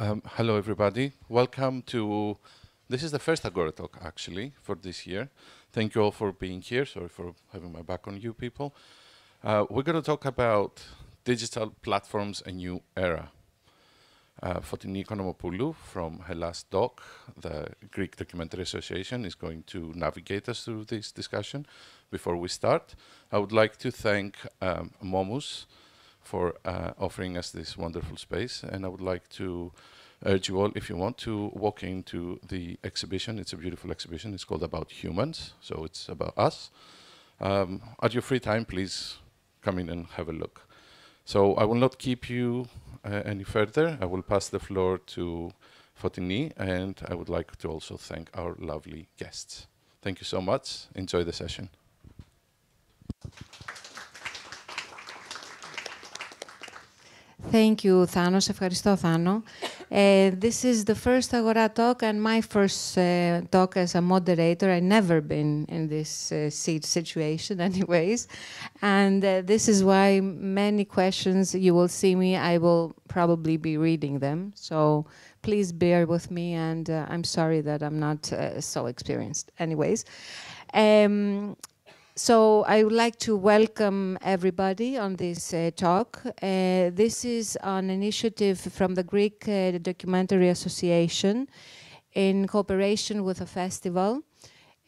Hello, everybody. Welcome to... This is the first Agora talk, actually, for this year. Thank you all for being here. Sorry for having my back on you people. We're going to talk about digital platforms, a new era. Fotini Konomopoulou from Hellas Doc, the Greek Documentary Association, is going to navigate us through this discussion. Before we start, I would like to thank Momus for offering us this wonderful space, and I would like to urge you all, if you want, to walk into the exhibition. It's a beautiful exhibition. It's called About Humans, so it's about us. At your free time, please come in and have a look. So I will not keep you any further. I will pass the floor to Fotini, and I would like to also thank our lovely guests. Thank you so much. Enjoy the session. Thank you, Thanos. Ευχαριστώ, Θάνο. This is the first Agora talk and my first talk as a moderator. I've never been in this situation anyways. And this is why many questions you will see me, I will probably be reading them. So please bear with me, and I'm sorry that I'm not so experienced. Anyways. So I would like to welcome everybody on this talk. This is an initiative from the Greek Documentary Association in cooperation with a festival.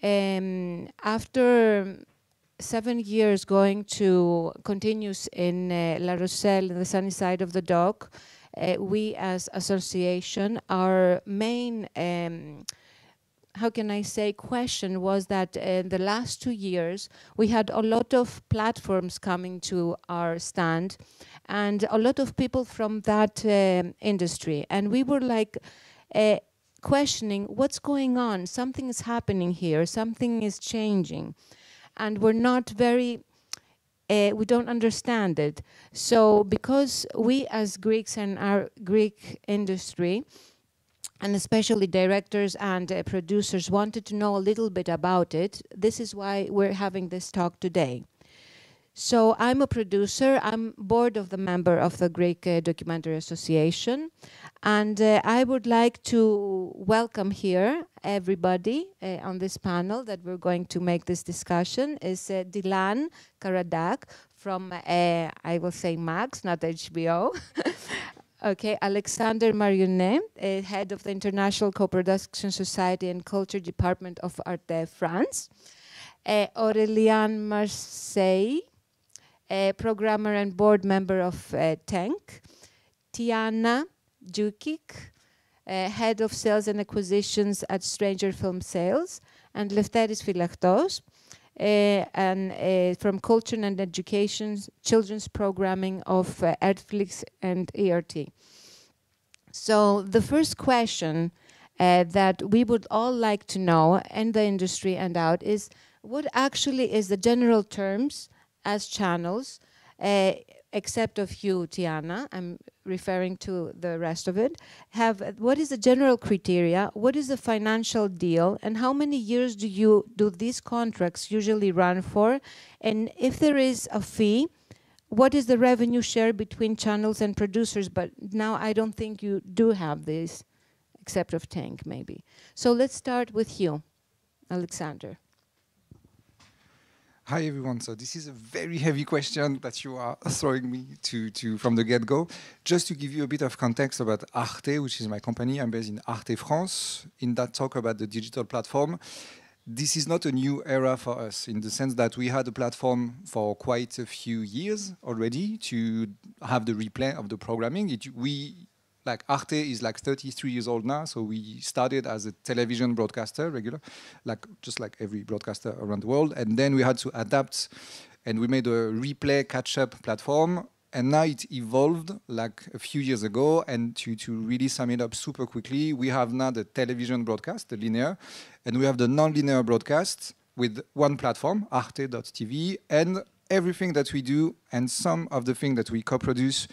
After 7 years going to continuous in La Rochelle, in the sunny side of the dock, we as association, our main how can I say, question was that in the last 2 years, we had a lot of platforms coming to our stand and a lot of people from that industry. And we were like questioning what's going on. Something is happening here. Something is changing. And we're not very, we don't understand it. So because we as Greeks and our Greek industry, and especially directors and producers wanted to know a little bit about it. This is why we're having this talk today. So I'm a producer. I'm board of the member of the Greek Documentary Association. And I would like to welcome here everybody on this panel that we're going to make this discussion is Dilan Karadağ from, I will say Max, not HBO. Okay, Alexandre Marionneau, Head of the International Coproduction Society and Culture Department of ARTE France. Aurélien Marseille, Programmer and Board Member of TENK. Tiana Djukic, Head of Sales and Acquisitions at Stranger Film Sales. And Lefteris Fylaktos, from Culture and Education, Children's Programming of ERTFLIX and ERT. So the first question that we would all like to know in the industry and out is what actually is the general terms as channels, except of you, Tiana, I'm referring to the rest of it, what is the general criteria, what is the financial deal, and how many years do these contracts usually run for? And if there is a fee, what is the revenue share between channels and producers? But now I don't think you do have this, except of Tank, maybe. So let's start with you, Alexander. Hi everyone. So this is a very heavy question that you are throwing me to from the get-go. Just to give you a bit of context about ARTE, which is my company. I'm based in ARTE France. In that talk about the digital platform, this is not a new era for us in the sense that we had a platform for quite a few years already to have the replay of the programming. Like ARTE is like 33 years old now, so we started as a television broadcaster, regular, just like every broadcaster around the world, and then we had to adapt, and we made a replay catch-up platform, and now it evolved like a few years ago, and to really sum it up super quickly, we have now the television broadcast, the linear, and we have the non-linear broadcast with one platform, arte.tv, and everything that we do, and some of the things that we co-produce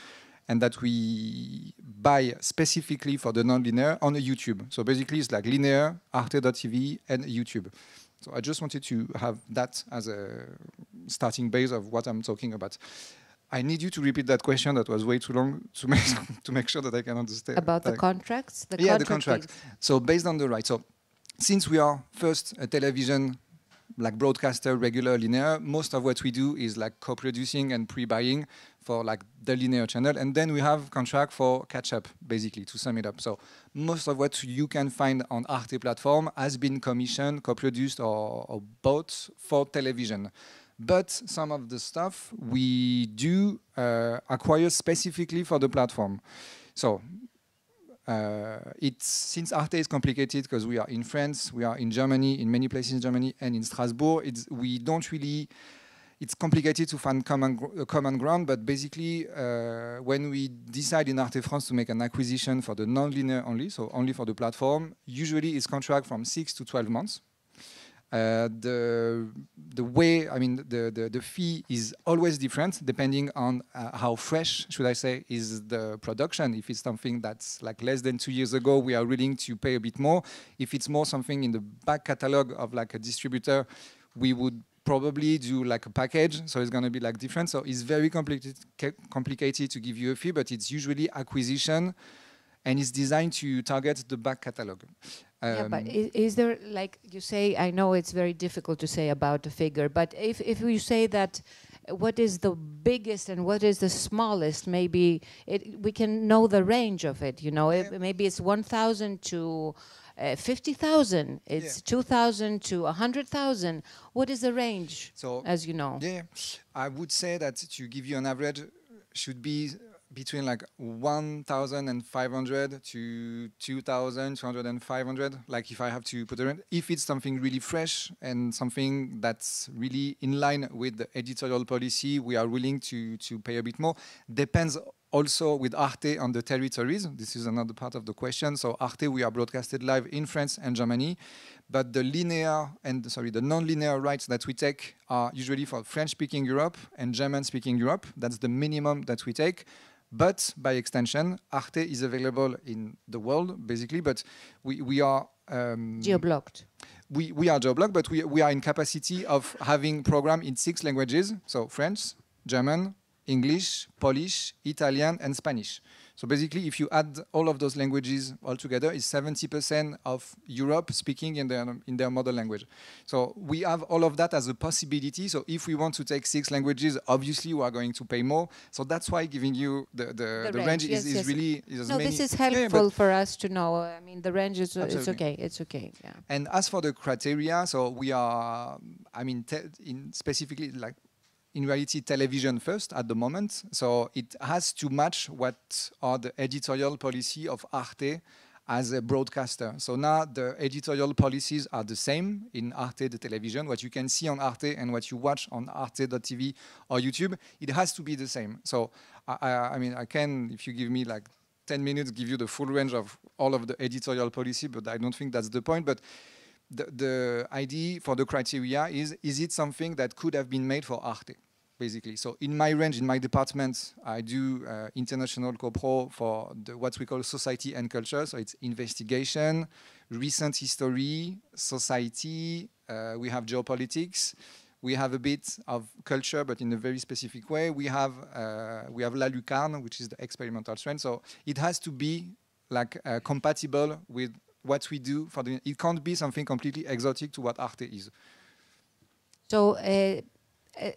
and that we buy specifically for the non-linear on a YouTube. So basically it's like linear, arte.tv, and YouTube. So I just wanted to have that as a starting base of what I'm talking about. I need you to repeat that question. That was way too long to make to make sure that I can understand. About the contracts? The contract. So based on the rights. So since we are first a television like broadcaster, regular linear, most of what we do is like co-producing and pre-buying for like the linear channel, and then we have contract for catch-up, basically, to sum it up. So most of what you can find on ARTE platform has been commissioned, co-produced, or bought for television. But some of the stuff we do acquire specifically for the platform. So since ARTE is complicated because we are in France, we are in Germany, in many places in Germany, and in Strasbourg, we don't really. It's complicated to find common ground, but basically, when we decide in ARTE France to make an acquisition for the non-linear only, so only for the platform, usually it's contract from 6 to 12 months. The way, I mean, the fee is always different depending on how fresh, should I say, is the production. If it's something that's like less than 2 years ago, we are willing to pay a bit more. If it's more something in the back catalog of like a distributor, we would probably do like a package, so it's going to be like different. So it's very complicated to give you a fee, but it's usually acquisition, and it's designed to target the back catalog. Yeah, but is there, like you say, I know it's very difficult to say about the figure, but if you say that what is the biggest and what is the smallest, maybe we can know the range of it, you know, maybe it's 1,000 to 50,000, it's 2,000 to 100,000. What is the range, so, as you know? Yeah, I would say that to give you an average should be between like 1,500 to 2,000, 200 and 500, like if I have to put it in. If it's something really fresh and something that's really in line with the editorial policy, we are willing to pay a bit more. Depends also with ARTE on the territories. This is another part of the question. So ARTE, we are broadcasted live in France and Germany, but the non-linear rights that we take are usually for French-speaking Europe and German-speaking Europe. That's the minimum that we take. But by extension, ARTE is available in the world, basically, but we are... geo-blocked. We are geo-blocked, but we are in capacity of having program in 6 languages, so French, German, English, Polish, Italian, and Spanish. So basically, if you add all of those languages all together, it's 70% of Europe speaking in their mother language. So we have all of that as a possibility. So if we want to take 6 languages, obviously we are going to pay more. So that's why giving you the range is really... No, this is helpful for us to know. I mean, the range is it's okay. It's okay. Yeah. And as for the criteria, so we are, I mean, specifically like, in reality, television first at the moment. So it has to match what are the editorial policy of ARTE as a broadcaster. So now the editorial policies are the same in ARTE, the television. What you can see on ARTE and what you watch on arte.tv or YouTube, it has to be the same. So I mean, I can, if you give me like 10 minutes, give you the full range of all of the editorial policy, but I don't think that's the point. But the idea for the criteria is it something that could have been made for ARTE, basically? So in my range, in my department, I do international co-pro for what we call society and culture. So it's investigation, recent history, society, we have geopolitics, we have a bit of culture, but in a very specific way. We have La Lucarne, which is the experimental strand. So it has to be like compatible with what we do. It can't be something completely exotic to what ARTE is. So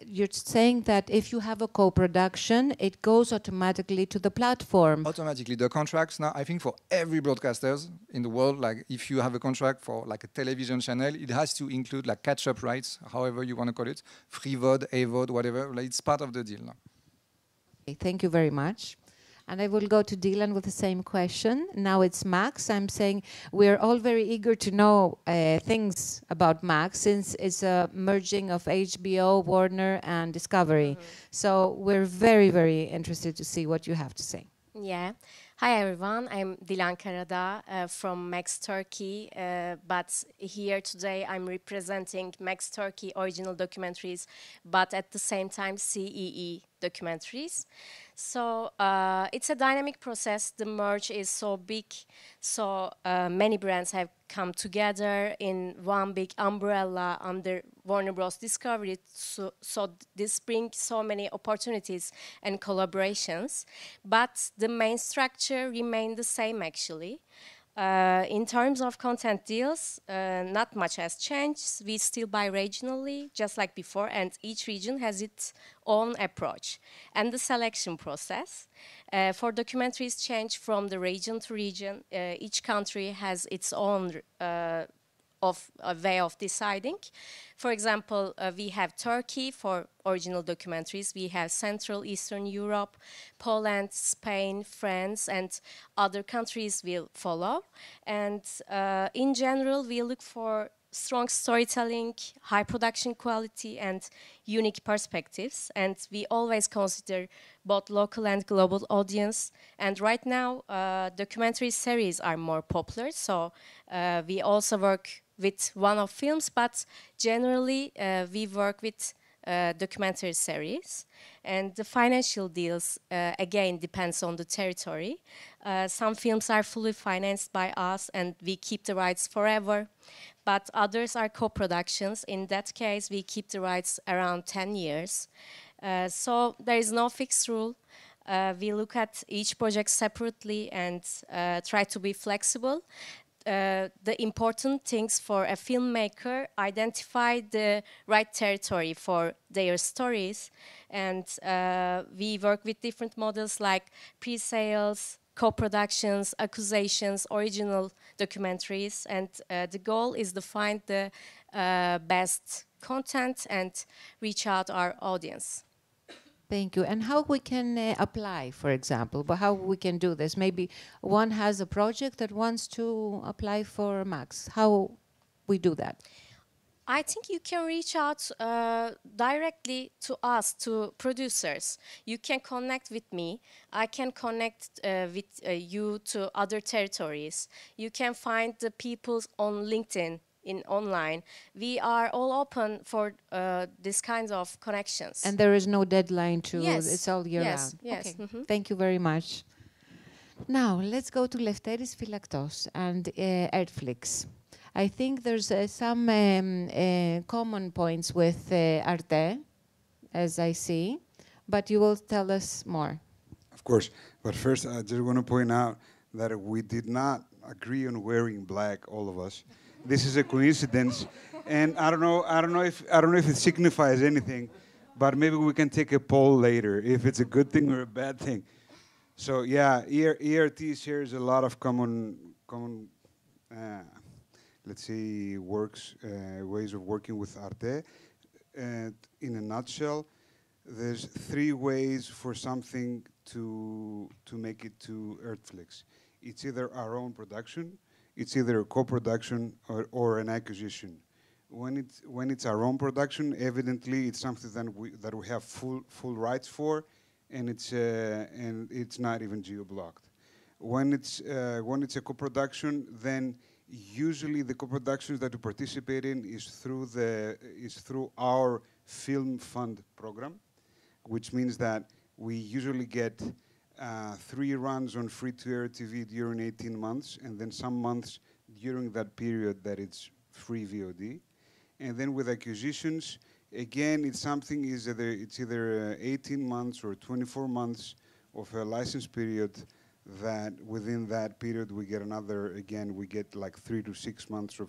you're saying that if you have a co-production, it goes automatically to the platform. Automatically. The contracts now, I think for every broadcasters in the world, like if you have a contract for like a television channel, it has to include like catch-up rights, however you want to call it, free VOD, AVOD, whatever. Like, it's part of the deal now. Okay, thank you very much. And I will go to Dilan with the same question. Now it's Max. I'm saying we're all very eager to know things about Max, since it's a merging of HBO, Warner, and Discovery. So we're very, very interested to see what you have to say. Yeah. Hi, everyone. I'm Dilan Karadağ from Max Turkey. But here today, I'm representing Max Turkey original documentaries, but at the same time, CEE documentaries. So it's a dynamic process. The merge is so big, so many brands have come together in one big umbrella under Warner Bros. Discovery. So this brings so many opportunities and collaborations, but the main structure remained the same actually. In terms of content deals, not much has changed. We still buy regionally, just like before, and each region has its own approach. And the selection process for documentaries change from the region to region. Each country has its own a way of deciding. For example, we have Turkey for original documentaries. We have Central Eastern Europe, Poland, Spain, France, and other countries will follow. And in general, we look for strong storytelling, high production quality, and unique perspectives. And we always consider both local and global audience. And right now, documentary series are more popular. So we also work with one-off films, but generally we work with documentary series. And the financial deals, again, depends on the territory. Some films are fully financed by us and we keep the rights forever, but others are co-productions. In that case, we keep the rights around 10 years. So there is no fixed rule. We look at each project separately and try to be flexible. The important things for a filmmaker, identify the right territory for their stories. And we work with different models like pre-sales, co-productions, accusations, original documentaries. And the goal is to find the best content and reach out our audience. Thank you. And how we can apply, for example, but how we can do this? Maybe one has a project that wants to apply for Max. How we do that? I think you can reach out directly to us, to producers. You can connect with me. I can connect with you to other territories. You can find the people on LinkedIn, in online. We are all open for this kinds of connections. And there is no deadline to, yes. It's all year yes. round. Yes. Okay. Mm-hmm. Thank you very much. Now, let's go to Lefteris Fylaktos and ERTFLIX. I think there's some common points with ARTE, as I see, but you will tell us more. Of course, but first I just want to point out that we did not agree on wearing black, all of us. This is a coincidence, and I don't know if it signifies anything, but maybe we can take a poll later if it's a good thing or a bad thing. So yeah, ERT shares a lot of common let's say ways of working with ARTE. In a nutshell, there's 3 ways for something to make it to ERTFLIX. It's either our own production, it's either a co-production or an acquisition. When it's our own production, evidently it's something that we have full rights for, and it's not even geo-blocked. When it's a co-production, then usually the co-productions that we participate in is through our film fund program, which means that we usually get 3 runs on free-to-air TV during 18 months, and then some months during that period that it's free VOD. And then with acquisitions, again, it's either 18 months or 24 months of a license period, that within that period we get we get like 3 to 6 months of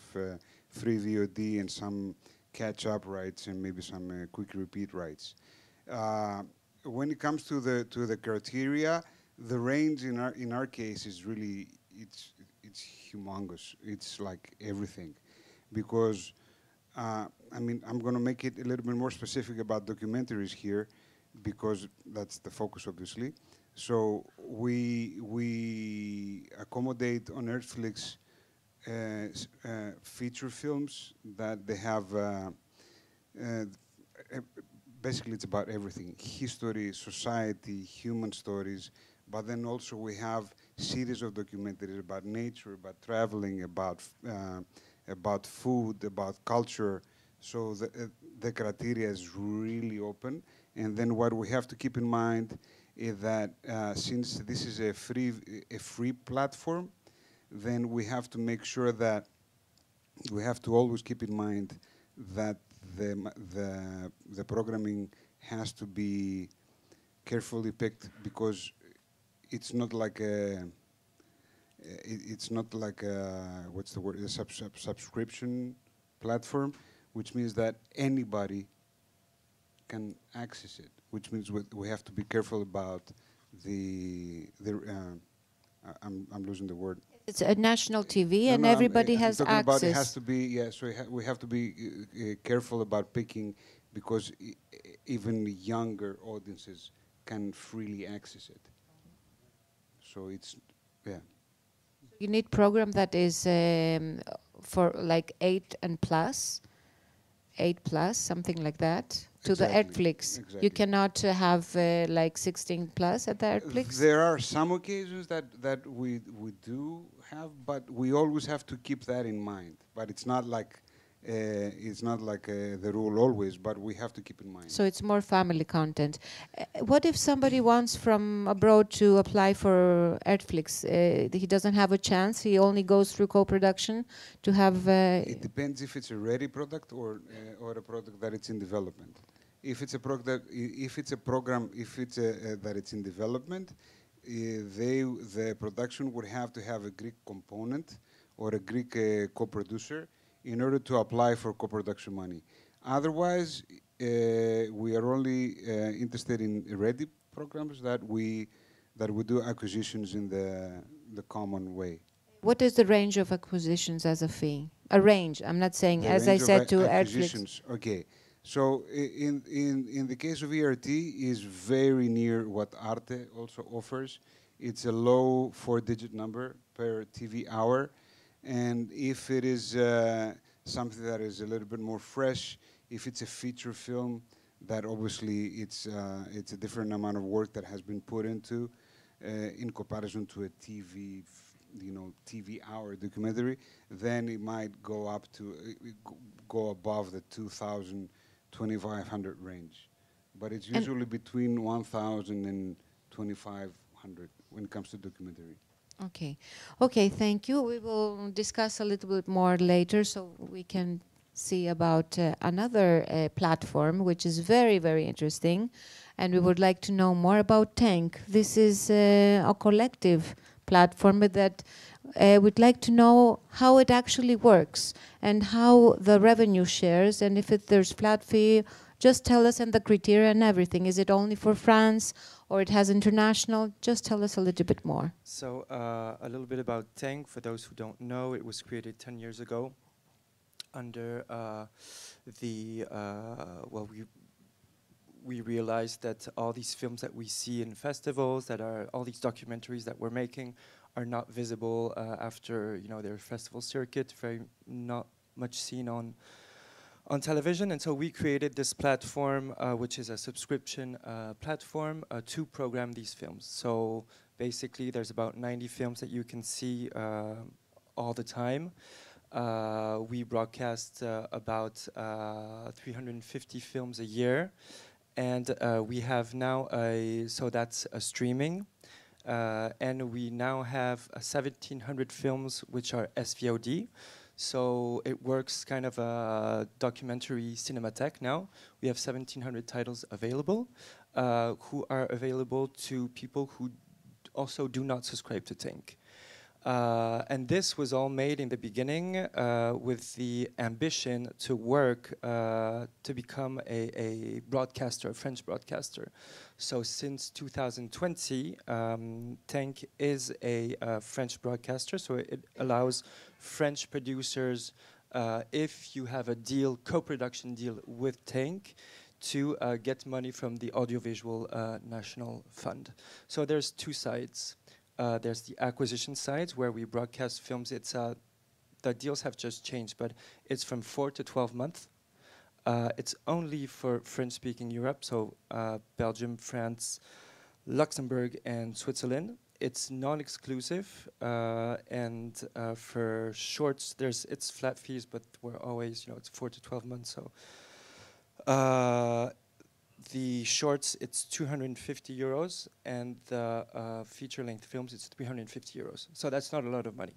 free VOD and some catch-up rights and maybe some quick repeat rights. When it comes to the criteria, the range in our case is really it's humongous. It's like everything, because I mean, I'm going to make it a little bit more specific about documentaries here, because that's the focus, obviously. So we accommodate on ERTFLIX feature films that they have. Basically, it's about everything: history, society, human stories. But then also we have series of documentaries about nature, about traveling, about food, about culture. So the criteria is really open. And then what we have to keep in mind is that since this is a free platform, then we have to make sure that we have to always keep in mind that the programming has to be carefully picked, because it's not like a what's the word, a subscription platform, which means that anybody can access it, which means we have to be careful about I'm losing the word. It's a national TV, and No, everybody I'm has talking access. about it has to be, yeah, so we have to be careful about picking, because even younger audiences can freely access it. So it's, yeah. You need program that is for like 8 and plus, 8+, something like that, to the ARTFLIX. Exactly. You cannot have like 16 plus at the ARTFLIX. There are some occasions that we do have, but we always have to keep that in mind. But it's not like the rule always, but we have to keep in mind. So it's more family content. What if somebody wants from abroad to apply for ARTFLIX? He doesn't have a chance. He only goes through co-production to have. It depends if it's a ready product or a product that it's in development. If it's a product, if it's a program, that it's in development, the production would have to have a Greek component or a Greek co-producer in order to apply for co-production money. Otherwise, we are only interested in ready programs that we do acquisitions in the common way. What is the range of acquisitions as a fee? A range. I'm not saying, The as I range of said, to acquisitions. ARTFLIX. Okay. So in the case of ERT, is very near what ARTE also offers. It's a low 4-digit number per TV hour. And if it is something that is a little bit more fresh, if it's a feature film, that obviously it's a different amount of work that has been put into in comparison to a TV hour documentary, then it might go up to go above the 2,000, 2,500 range. But it's usually between 1,000 and 2,500 when it comes to documentary. Okay. Okay, thank you. We will discuss a little bit more later so we can see about another platform, which is very, very interesting. And we would like to know more about Tank. This is a collective platform that we'd like to know how it actually works and how the revenue shares, and if there's flat fee. Just tell us, and the criteria and everything. Is it only for France, or it has international? Just tell us a little bit more. So a little bit about Tank. For those who don't know, it was created 10 years ago under we realized that all these films that we see in festivals, that are all these documentaries that we're making, are not visible after their festival circuit. Very not much seen on television, and so we created this platform, which is a subscription platform to program these films. So basically, there's about 90 films that you can see all the time. We broadcast about 350 films a year, and we have now so that's a streaming, and we now have 1,700 films which are SVOD. So it works kind of a documentary cinematheque now. We have 1,700 titles available, who are available to people who also do not subscribe to Tank. And this was all made in the beginning with the ambition to work to become a broadcaster, a French broadcaster. So since 2020, Tank is a French broadcaster, so it allows French producers, if you have a deal, co-production deal with Tank, to get money from the Audiovisual National Fund. So there's two sides. There's the acquisition side, where we broadcast films. The deals have just changed, but it's from 4 to 12 months. It's only for French-speaking Europe, so Belgium, France, Luxembourg, and Switzerland. It's non-exclusive, and for shorts, it's flat fees, but we're always, it's 4 to 12 months. So the shorts, it's 250 euros, and the feature-length films, it's 350 euros. So that's not a lot of money.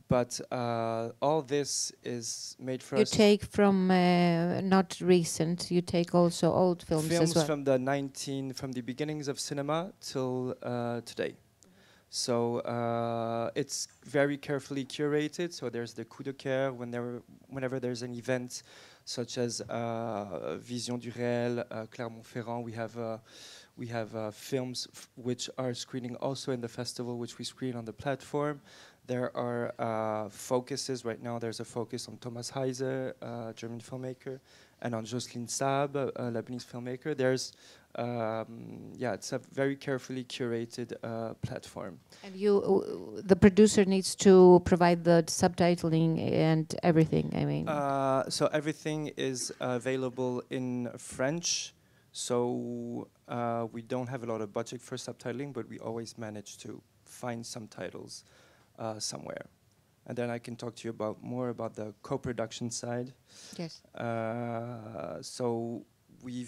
But all this is made for us. You take from not recent. You take also old films as well. From from the beginnings of cinema till today. So it's very carefully curated. So there's the coup de cœur whenever there's an event, such as Vision du Réel, Clermont-Ferrand. We have films which are screening also in the festival, which we screen on the platform. There are focuses. Right now there's a focus on Thomas Heiser, German filmmaker, and on Jocelyne Saab, a Lebanese filmmaker. There's, it's a very carefully curated platform. And the producer needs to provide the subtitling and everything, I mean. So everything is available in French. So we don't have a lot of budget for subtitling, but we always manage to find subtitles somewhere. And then I can talk to you more about the co-production side. Yes. So we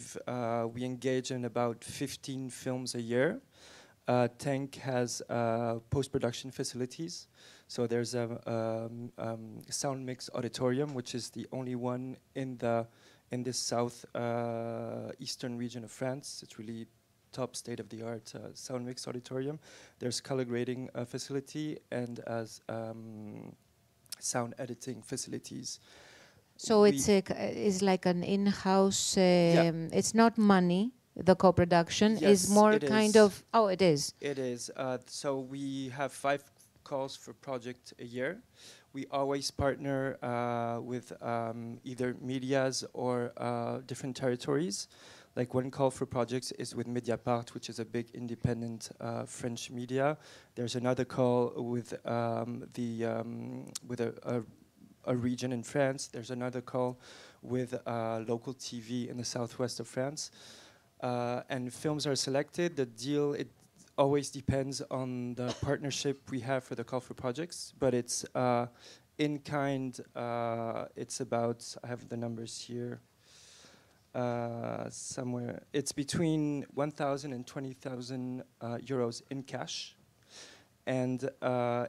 engage in about 15 films a year. Tank has post-production facilities. So there's a sound mix auditorium, which is the only one in this south eastern region of France. It's really top state-of-the-art sound mix auditorium. There's color grading facility and sound editing facilities. So it's like an in-house. It's not money. The co-production is more kind of. Oh, it is. It is. So we have 5 calls for project a year. We always partner with either medias or different territories. Like one call for projects is with Mediapart, which is a big independent French media. There's another call with a region in France. There's another call with local TV in the southwest of France. And films are selected. The deal, it always depends on the partnership we have for the call for projects, but it's in kind. It's about, I have the numbers here. Somewhere it's between 1,000 and 20,000 euros in cash, and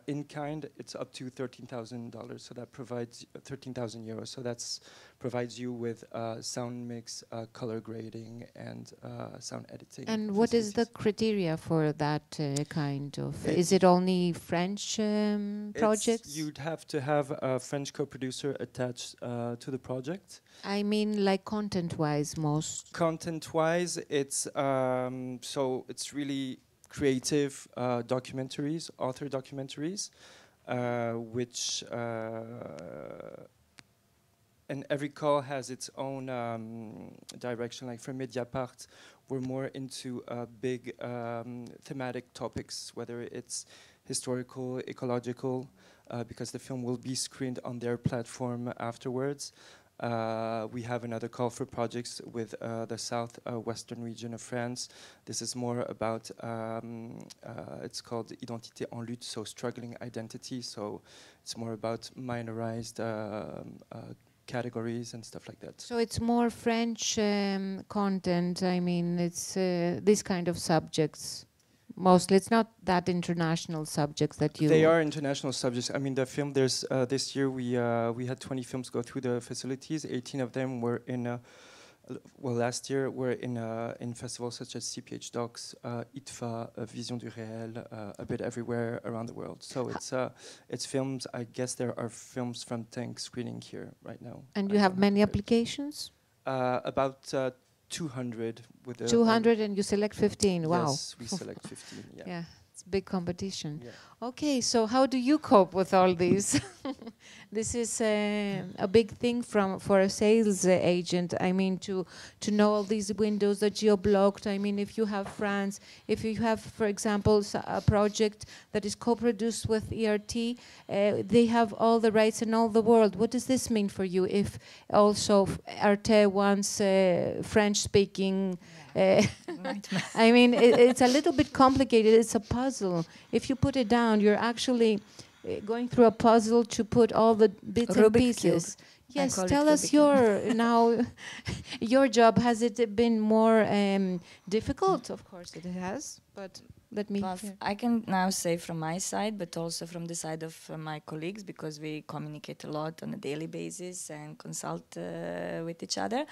in kind it's up to $13,000. So that provides 13,000 euros. So that's provides you with sound mix, color grading, and sound editing. And what is the criteria for that kind of? Is it only French projects? You'd have to have a French co-producer attached to the project. I mean, like content-wise, most. Content-wise, it's so it's really creative documentaries, author documentaries, which and every call has its own direction. Like for Mediapart, we're more into big thematic topics, whether it's historical, ecological, because the film will be screened on their platform afterwards. We have another call for projects with the southwestern region of France. This is more about, it's called Identité en lutte, so struggling identity. So it's more about minorized categories and stuff like that. So it's more French content. I mean, it's this kind of subjects. Mostly, it's not that international subjects that you. They are international subjects. I mean, the film. There's this year we had 20 films go through the facilities. 18 of them were in. Last year were in festivals such as CPH Docs, ITFA, Vision du Réel, a bit everywhere around the world. So it's films. I guess there are films from Tank screening here right now. And you have many applications? About 200 with 200, and you select 15. Wow. Yes, we select 15. Yeah. Yeah, it's big competition. Yeah. Okay, so how do you cope with all these? This is a big thing for a sales agent. I mean, to know all these windows that geo-blocked. I mean, if you have France, if you have, for example, a project that is co-produced with ERT, they have all the rights in all the world. What does this mean for you if also ARTE wants French-speaking? I mean, it's a little bit complicated. It's a puzzle. If you put it down, you're actually going through a puzzle to put all the bits and pieces. Yes, call it tell us Rubicon. your job. Has it been more difficult? Of course it has, but let me Well, hear. I can now say from my side, but also from the side of my colleagues, because we communicate a lot on a daily basis and consult with each other.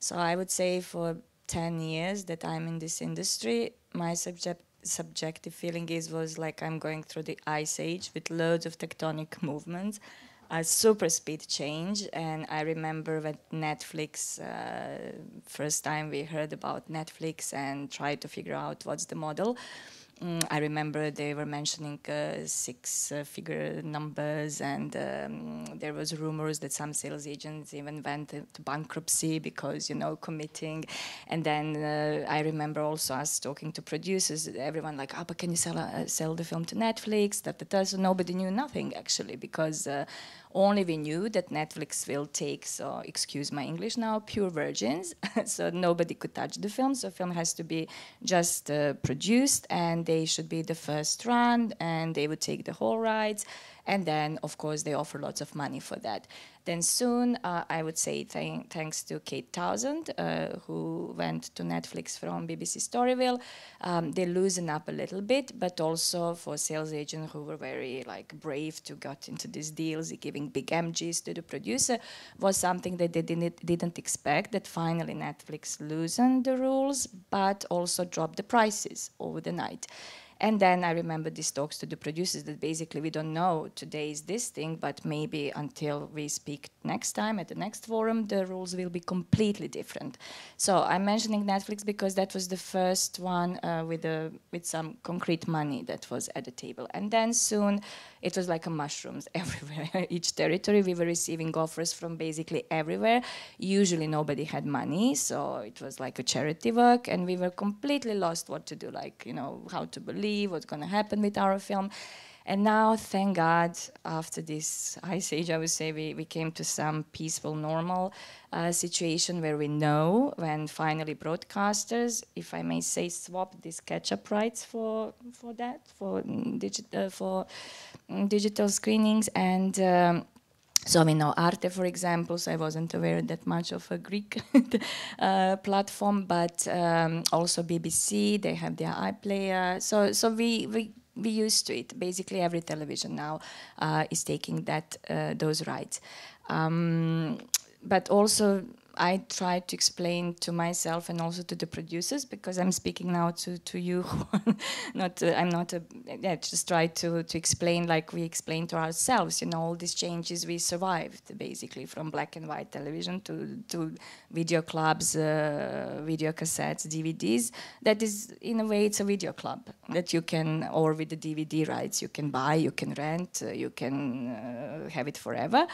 So I would say for 10 years that I'm in this industry, my subjective feeling was like I'm going through the ice age with loads of tectonic movements, a super speed change. And I remember when Netflix, first time we heard about Netflix and tried to figure out what's the model. I remember they were mentioning six-figure numbers, and there was rumors that some sales agents even went into bankruptcy because, committing. And then I remember also us talking to producers, everyone like, oh, but can you sell the film to Netflix? So nobody knew nothing, actually, because only we knew that Netflix will take, so excuse my English now, pure virgins. So nobody could touch the film. So film has to be just produced, and they should be the first run, and they would take the whole rights. And then, of course, they offer lots of money for that. Then soon, I would say thanks to Kate Townsend, who went to Netflix from BBC Storyville, they loosened up a little bit, but also for sales agents who were very brave to get into these deals, giving big MGs to the producer, was something that they didn't expect, that finally Netflix loosened the rules, but also dropped the prices over the night. And then I remember these talks to the producers that basically we don't know today is this thing, but maybe until we speak next time at the next forum, the rules will be completely different. So I'm mentioning Netflix because that was the first one with some concrete money that was at the table. And then soon it was like a mushrooms everywhere. Each territory we were receiving offers from basically everywhere. Usually nobody had money, so it was like a charity work, and we were completely lost what to do, how to believe what's going to happen with our film. And now, thank God, after this ice age, I would say we came to some peaceful, normal situation where we know when finally broadcasters, if I may say, swap these catch-up rights for digital screenings. And so we know ARTE, for example, so I wasn't aware that much of a Greek platform, but also BBC, they have their iPlayer. So we used to it. Basically, every television now is taking those rights. But also, I try to explain to myself and also to the producers, because I'm speaking now to you. Just try to explain like we explain to ourselves. All these changes we survived, basically, from black and white television to video clubs, video cassettes, DVDs. That is, in a way, it's a video club that you can, or with the DVD rights, you can buy, you can rent, you can have it forever.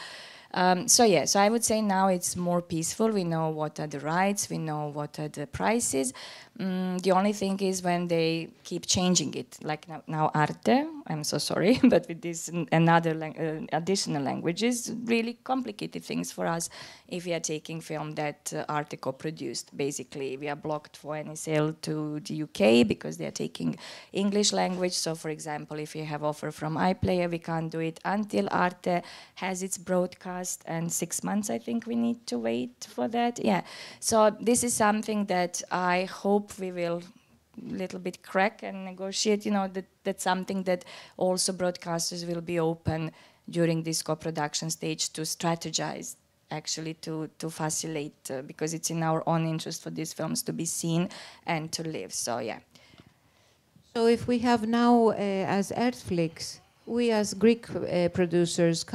So I would say now it's more peaceful. We know what are the rights, we know what are the prices. The only thing is when they keep changing it, like now ARTE, I'm so sorry, but with this additional languages, really complicated things for us if we are taking film that ARTE co-produced. Basically, we are blocked for any sale to the UK because they are taking English language. So, for example, if you have offer from iPlayer, we can't do it until ARTE has its broadcast, and 6 months, I think we need to wait for that. Yeah. So this is something that I hope we will little bit crack and negotiate, that's something that also broadcasters will be open during this co-production stage to strategize, actually to facilitate, because it's in our own interest for these films to be seen and to live. So, yeah. So if we have now, as ERTFLIX, we as Greek producers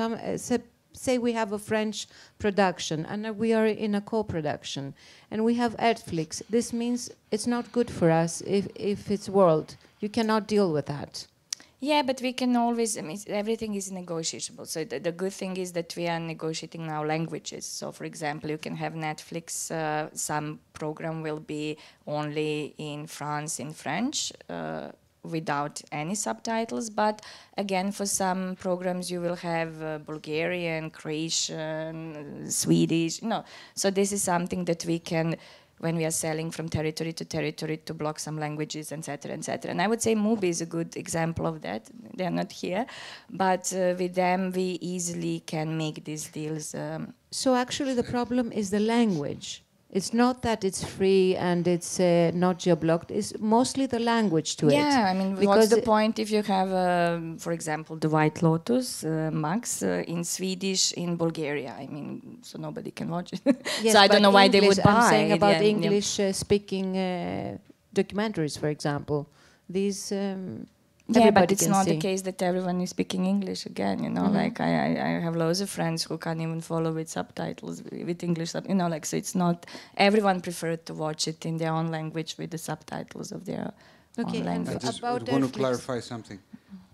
say we have a French production and we are in a co-production and we have ERTFLIX. This means it's not good for us if it's world. You cannot deal with that. Yeah, but we can always, everything is negotiable. So the good thing is that we are negotiating now languages. So, for example, you can have Netflix, some program will be only in France in French, without any subtitles, but again, for some programs you will have Bulgarian, Croatian, Swedish. So this is something that we can when we are selling from territory to block some languages, etc., etc. And I would say Mubi is a good example of that. They are not here, but with them we easily can make these deals. So actually the problem is the language. It's not that it's free and it's not geo-blocked. It's mostly the language to it. Yeah, I mean, what's the point if you have, for example, the White Lotus, Max, in Swedish in Bulgaria? I mean, so nobody can watch it. Yes, so I don't know why they would buy. I'm saying about English-speaking documentaries, for example. These yeah, but it's not the case that everyone is speaking English again, you know, like I have loads of friends who can't even follow with subtitles, with English, you know, like, so it's not, everyone preferred to watch it in their own language with the subtitles of their own language. I just want to clarify something.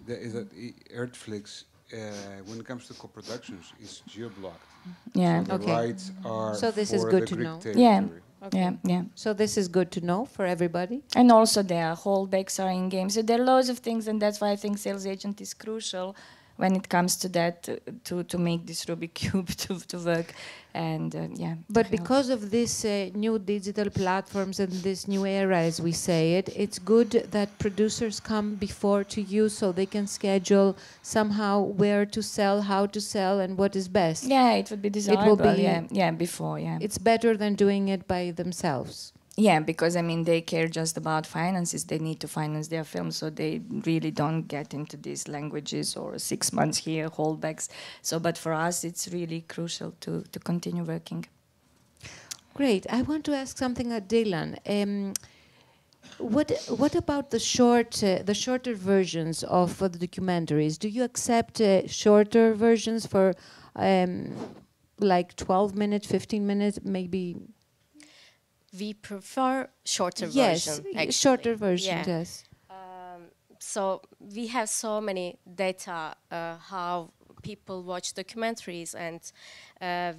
There is that ERTFLIX, when it comes to co-productions, is geo-blocked. Yeah. So the rights are so this for is good the to Greek know. territory. Yeah. Okay. Yeah, yeah. So this is good to know for everybody. And also their holdbacks are in game. So there are loads of things, and that's why I think sales agent is crucial when it comes to that, to make this Rubik Cube to work. And yeah. But because of this new digital platforms and this new era, as we say it, it's good that producers come before to you so they can schedule somehow where to sell, how to sell, and what is best. Yeah, it would be desirable. It will be, yeah, before, yeah. It's better than doing it by themselves. Yeah, because I mean, they care just about finances. They need to finance their film, so they really don't get into these languages or 6 months here, holdbacks. So, but for us, it's really crucial to continue working. Great. I want to ask something at Dilan. What about the shorter versions of the documentaries? Do you accept shorter versions for like 12 minutes, 15 minutes, maybe? We prefer shorter yes, version. Actually. Shorter version, yeah. yes. So we have so many data how people watch documentaries, and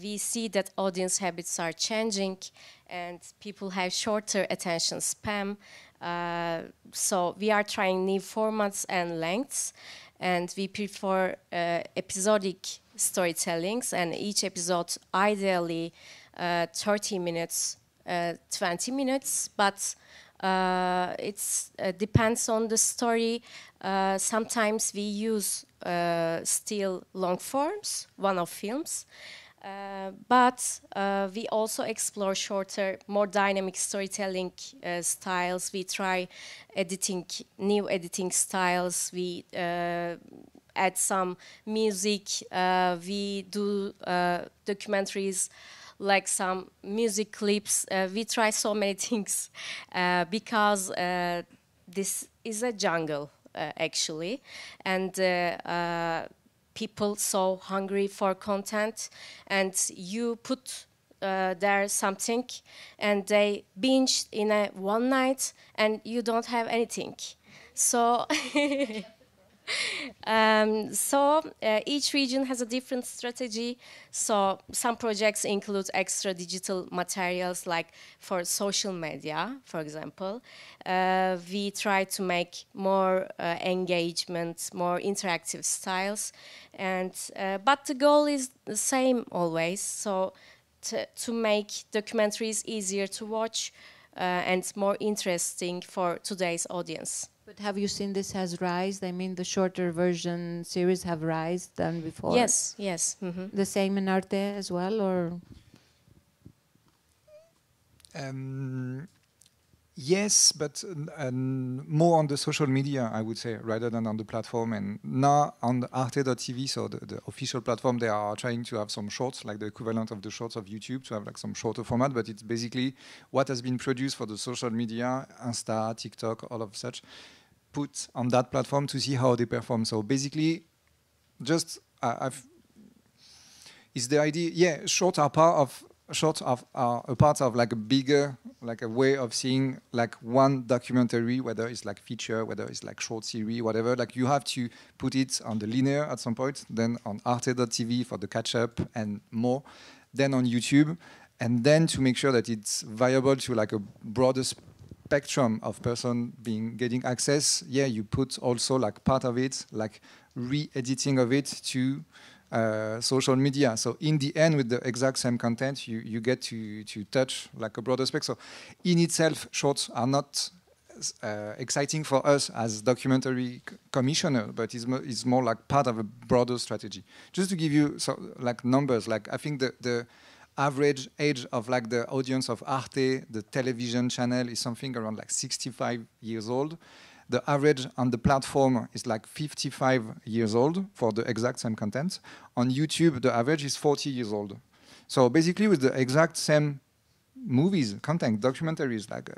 we see that audience habits are changing, and people have shorter attention span. So we are trying new formats and lengths, and we prefer episodic storytellings, and each episode ideally 30 minutes. 20 minutes, but it depends on the story. Sometimes we use still long forms, one-off films, but we also explore shorter, more dynamic storytelling styles. We try new editing styles. We add some music. We do documentaries like some music clips. We try so many things because this is a jungle actually, and people so hungry for content, and you put there something and they binge in one night and you don't have anything. So each region has a different strategy. So some projects include extra digital materials, like for social media, for example. We try to make more engagement, more interactive styles, and but the goal is the same always. So to make documentaries easier to watch and more interesting for today's audience. But have you seen this has rise? I mean, the shorter version series have rise than before? Yes, yes. Mm-hmm. The same in ARTE as well, or? Yes, but more on the social media, I would say, rather than on the platform. And now on the ARTE.tv, so the official platform, they are trying to have some shorts, like the equivalent of the shorts of YouTube, to have like some shorter format. But it's basically what has been produced for the social media, Insta, TikTok, all of such, put on that platform to see how they perform. So basically, just is the idea? Yeah, shorts are a part of like a bigger, like a way of seeing like one documentary, whether it's like feature, whether it's like short series, whatever. Like you have to put it on the linear at some point, then on ARTE.tv for the catch up and more, then on YouTube, and then to make sure that it's viable to like a broader spectrum of person getting access. Yeah, you put also like part of it, like re-editing of it to social media. So in the end, with the exact same content, you get to touch like a broader spectrum. So in itself, shorts are not exciting for us as documentary commissioner, but it's more like part of a broader strategy. Just to give you like numbers, like I think the average age of like the audience of Arte, the television channel, is something around like 65 years old. The average on the platform is like 55 years old for the exact same content. On YouTube, the average is 40 years old. So basically with the exact same movies, content, documentaries, like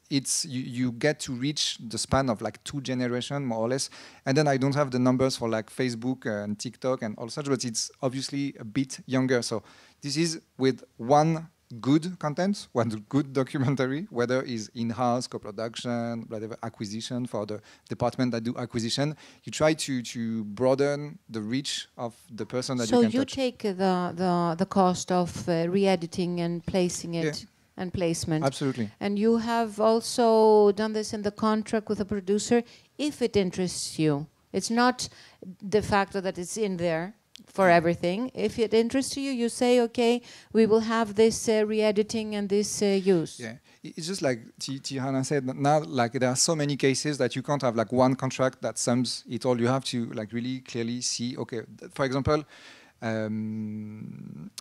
you get to reach the span of like 2 generations more or less. And then I don't have the numbers for like Facebook and TikTok and all such, but it's obviously a bit younger. So this is with one good content, one good documentary, whether it's in-house, co-production, whatever, acquisition for the department that do acquisition. You try to broaden the reach of the person that you can touch. So you take the cost of re-editing and placing it. Yeah. And placement. Absolutely. And you have also done this in the contract with a producer if it interests you. It's not the fact that it's in there for everything. If it interests you, you say, okay, we will have this re-editing and this use. Yeah, it's just like Tihana said, now like there are so many cases that you can't have like one contract that sums it all. You have to like really clearly see, okay, for example, when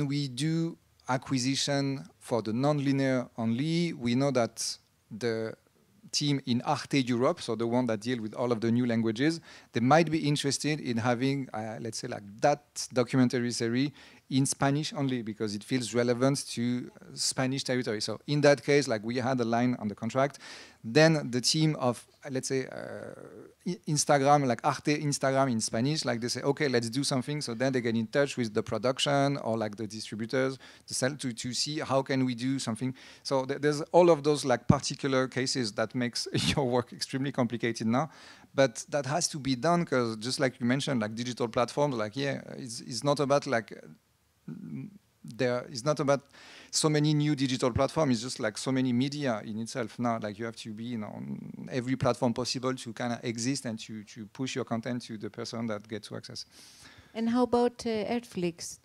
we do acquisition for the non-linear only, we know that the team in Arte Europe, so the one that deal with all of the new languages, they might be interested in having, let's say, like that documentary series in Spanish only because it feels relevant to Spanish territory. So in that case, like we had a line on the contract, then the team of, let's say, Instagram, like Arte Instagram in Spanish, like they say, okay, let's do something. So then they get in touch with the production or like the distributors to see how can we do something. So there's all of those like particular cases that makes your work extremely complicated now. But that has to be done because just like you mentioned, like digital platforms, like, yeah, it's not about like, it's not about so many new digital platforms. It's just like so many media in itself now. Like you have to be on every platform possible to kind of exist and to push your content to the person that gets to access. And how about ERTFLIX?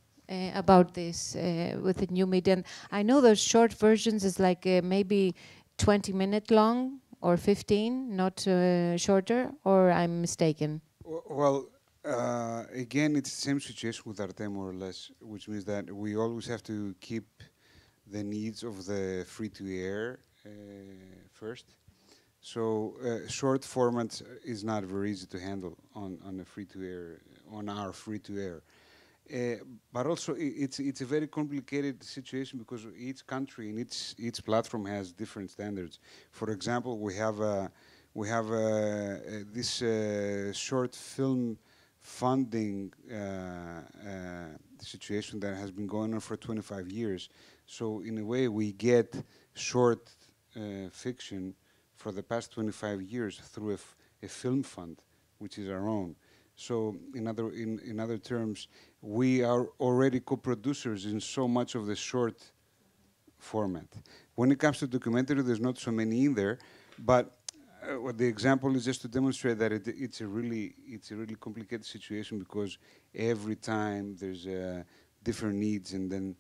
About this with the new media? And I know those short versions is like maybe 20 minutes long or 15, not shorter, or I'm mistaken? Well, again, it's the same situation with Arte, more or less, which means that we always have to keep the needs of the free-to-air first. So short formats is not very easy to handle on a free-to-air, on our free-to-air. But also, it's a very complicated situation because each country and each platform has different standards. For example, we have this short film funding situation that has been going on for 25 years. So in a way, we get short fiction for the past 25 years through a film fund, which is our own. So in other terms, we are already co-producers in so much of the short format. When it comes to documentary, there's not so many in there, but the example is just to demonstrate that it's a really complicated situation because every time there's different needs, and then,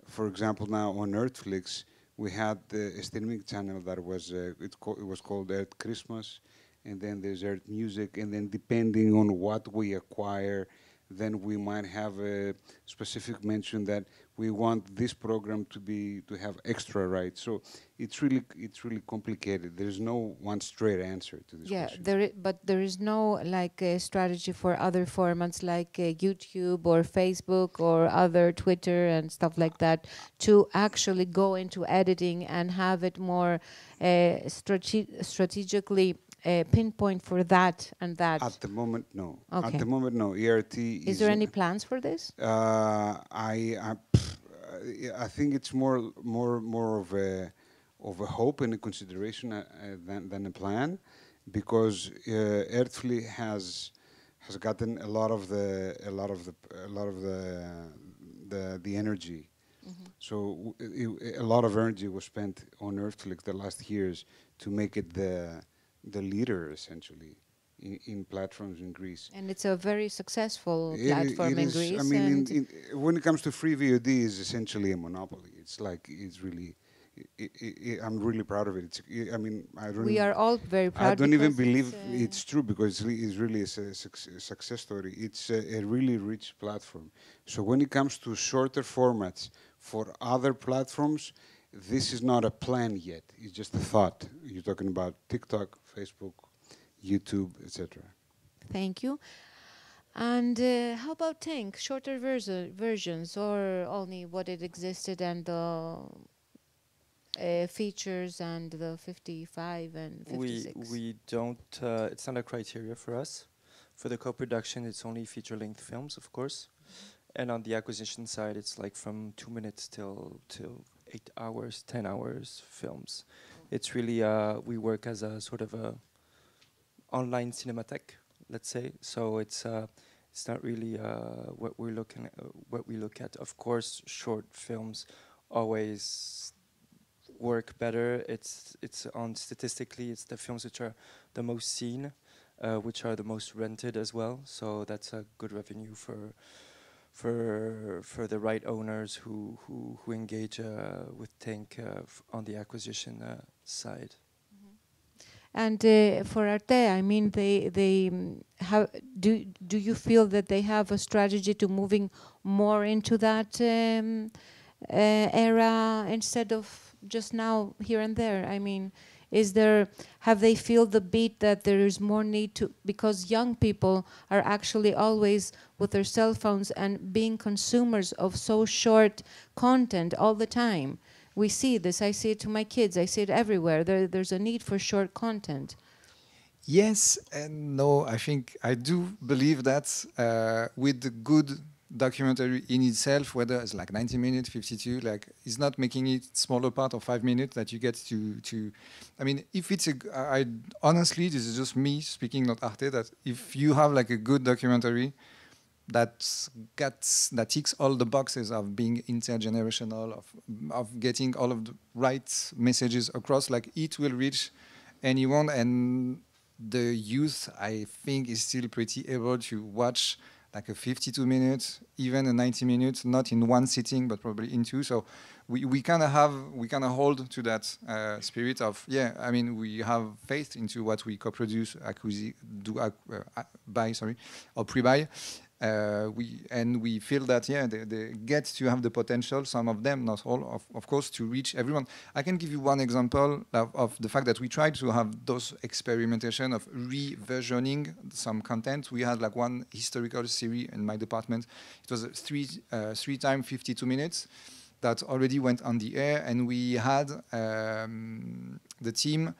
for example, now on ERTFLIX, we had a streaming channel that was it was called ARTE Christmas, and then there's ARTE Music, and then depending on what we acquire, then we might have a specific mention that we want this program to have extra rights. So it's really complicated. There's no one straight answer to this question. Yeah, but there is no like strategy for other formats like YouTube or Facebook or other Twitter and stuff like that to actually go into editing and have it more strategically pinpoint for that and that? At the moment, no. Okay. At the moment, no. ERT is there any plans for this? I think it's more of a hope and a consideration than a plan, because ERTFLIX has gotten a lot of the energy. Mm-hmm. So a lot of energy was spent on ERTFLIX the last years to make it the leader, essentially, in platforms in Greece. And it's a very successful platform in Greece. I mean, when it comes to free VOD, is essentially a monopoly. It's like, it's really, I'm really proud of it. I mean, we are all very proud. I don't even believe it's true, because it's really a success story. It's a really rich platform. So when it comes to shorter formats for other platforms, this is not a plan yet. It's just a thought. You're talking about TikTok, Facebook, YouTube, etc. Thank you. And how about Tink? Shorter versions, or only what it existed and the features and the 55 and 56? We don't, it's not a criteria for us. For the co-production, it's only feature-length films, of course. And on the acquisition side, it's like from 2 minutes till 8 hours, 10 hours films. It's really, we work as a sort of a online cinematheque, let's say. So it's not really what we're looking at, what we look at. Of course, short films always work better. It's on statistically, it's the films which are the most seen, which are the most rented as well. So that's a good revenue for the right owners who engage with Tink on the acquisition side. And for ARTE, I mean, they how do you feel that they have a strategy to moving more into that era instead of just now here and there? I mean, have they feel the beat that there is more need to, because young people are actually always with their cell phones and being consumers of so short content all the time. We see this, I see it to my kids, I see it everywhere. There's a need for short content. Yes and no. I think I do believe that with the good documentary in itself, whether it's like 90 minutes, 52, like it's not making it smaller part of 5 minutes that you get to I mean, if it's honestly, this is just me speaking, not Arte, that if you have like a good documentary that ticks all the boxes of being intergenerational, of getting all of the right messages across, like it will reach anyone. And the youth, I think, is still pretty able to watch like a 52 minutes, even a 90 minutes, not in one sitting, but probably in two. So we kind of hold to that spirit of, yeah, I mean, we have faith into what we co-produce, buy, or pre-buy. We feel that, yeah, they get to have the potential, some of them, not all, of course, to reach everyone. I can give you one example of the fact that we tried to have those experimentation of reversioning some content. We had like one historical series in my department. It was a three time 52 minutes that already went on the air, and we had the team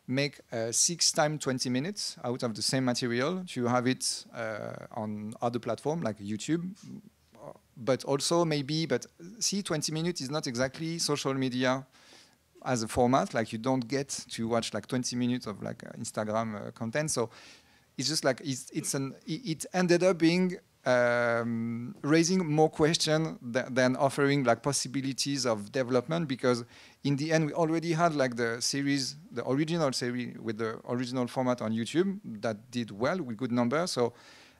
make 6 times 20 minutes out of the same material to have it on other platforms like YouTube, but also but see, 20 minutes is not exactly social media as a format. Like you don't get to watch like 20 minutes of like Instagram content. So it's just like it ended up being raising more questions than offering like possibilities of development, because in the end we already had like the original series with the original format on YouTube that did well with good numbers. So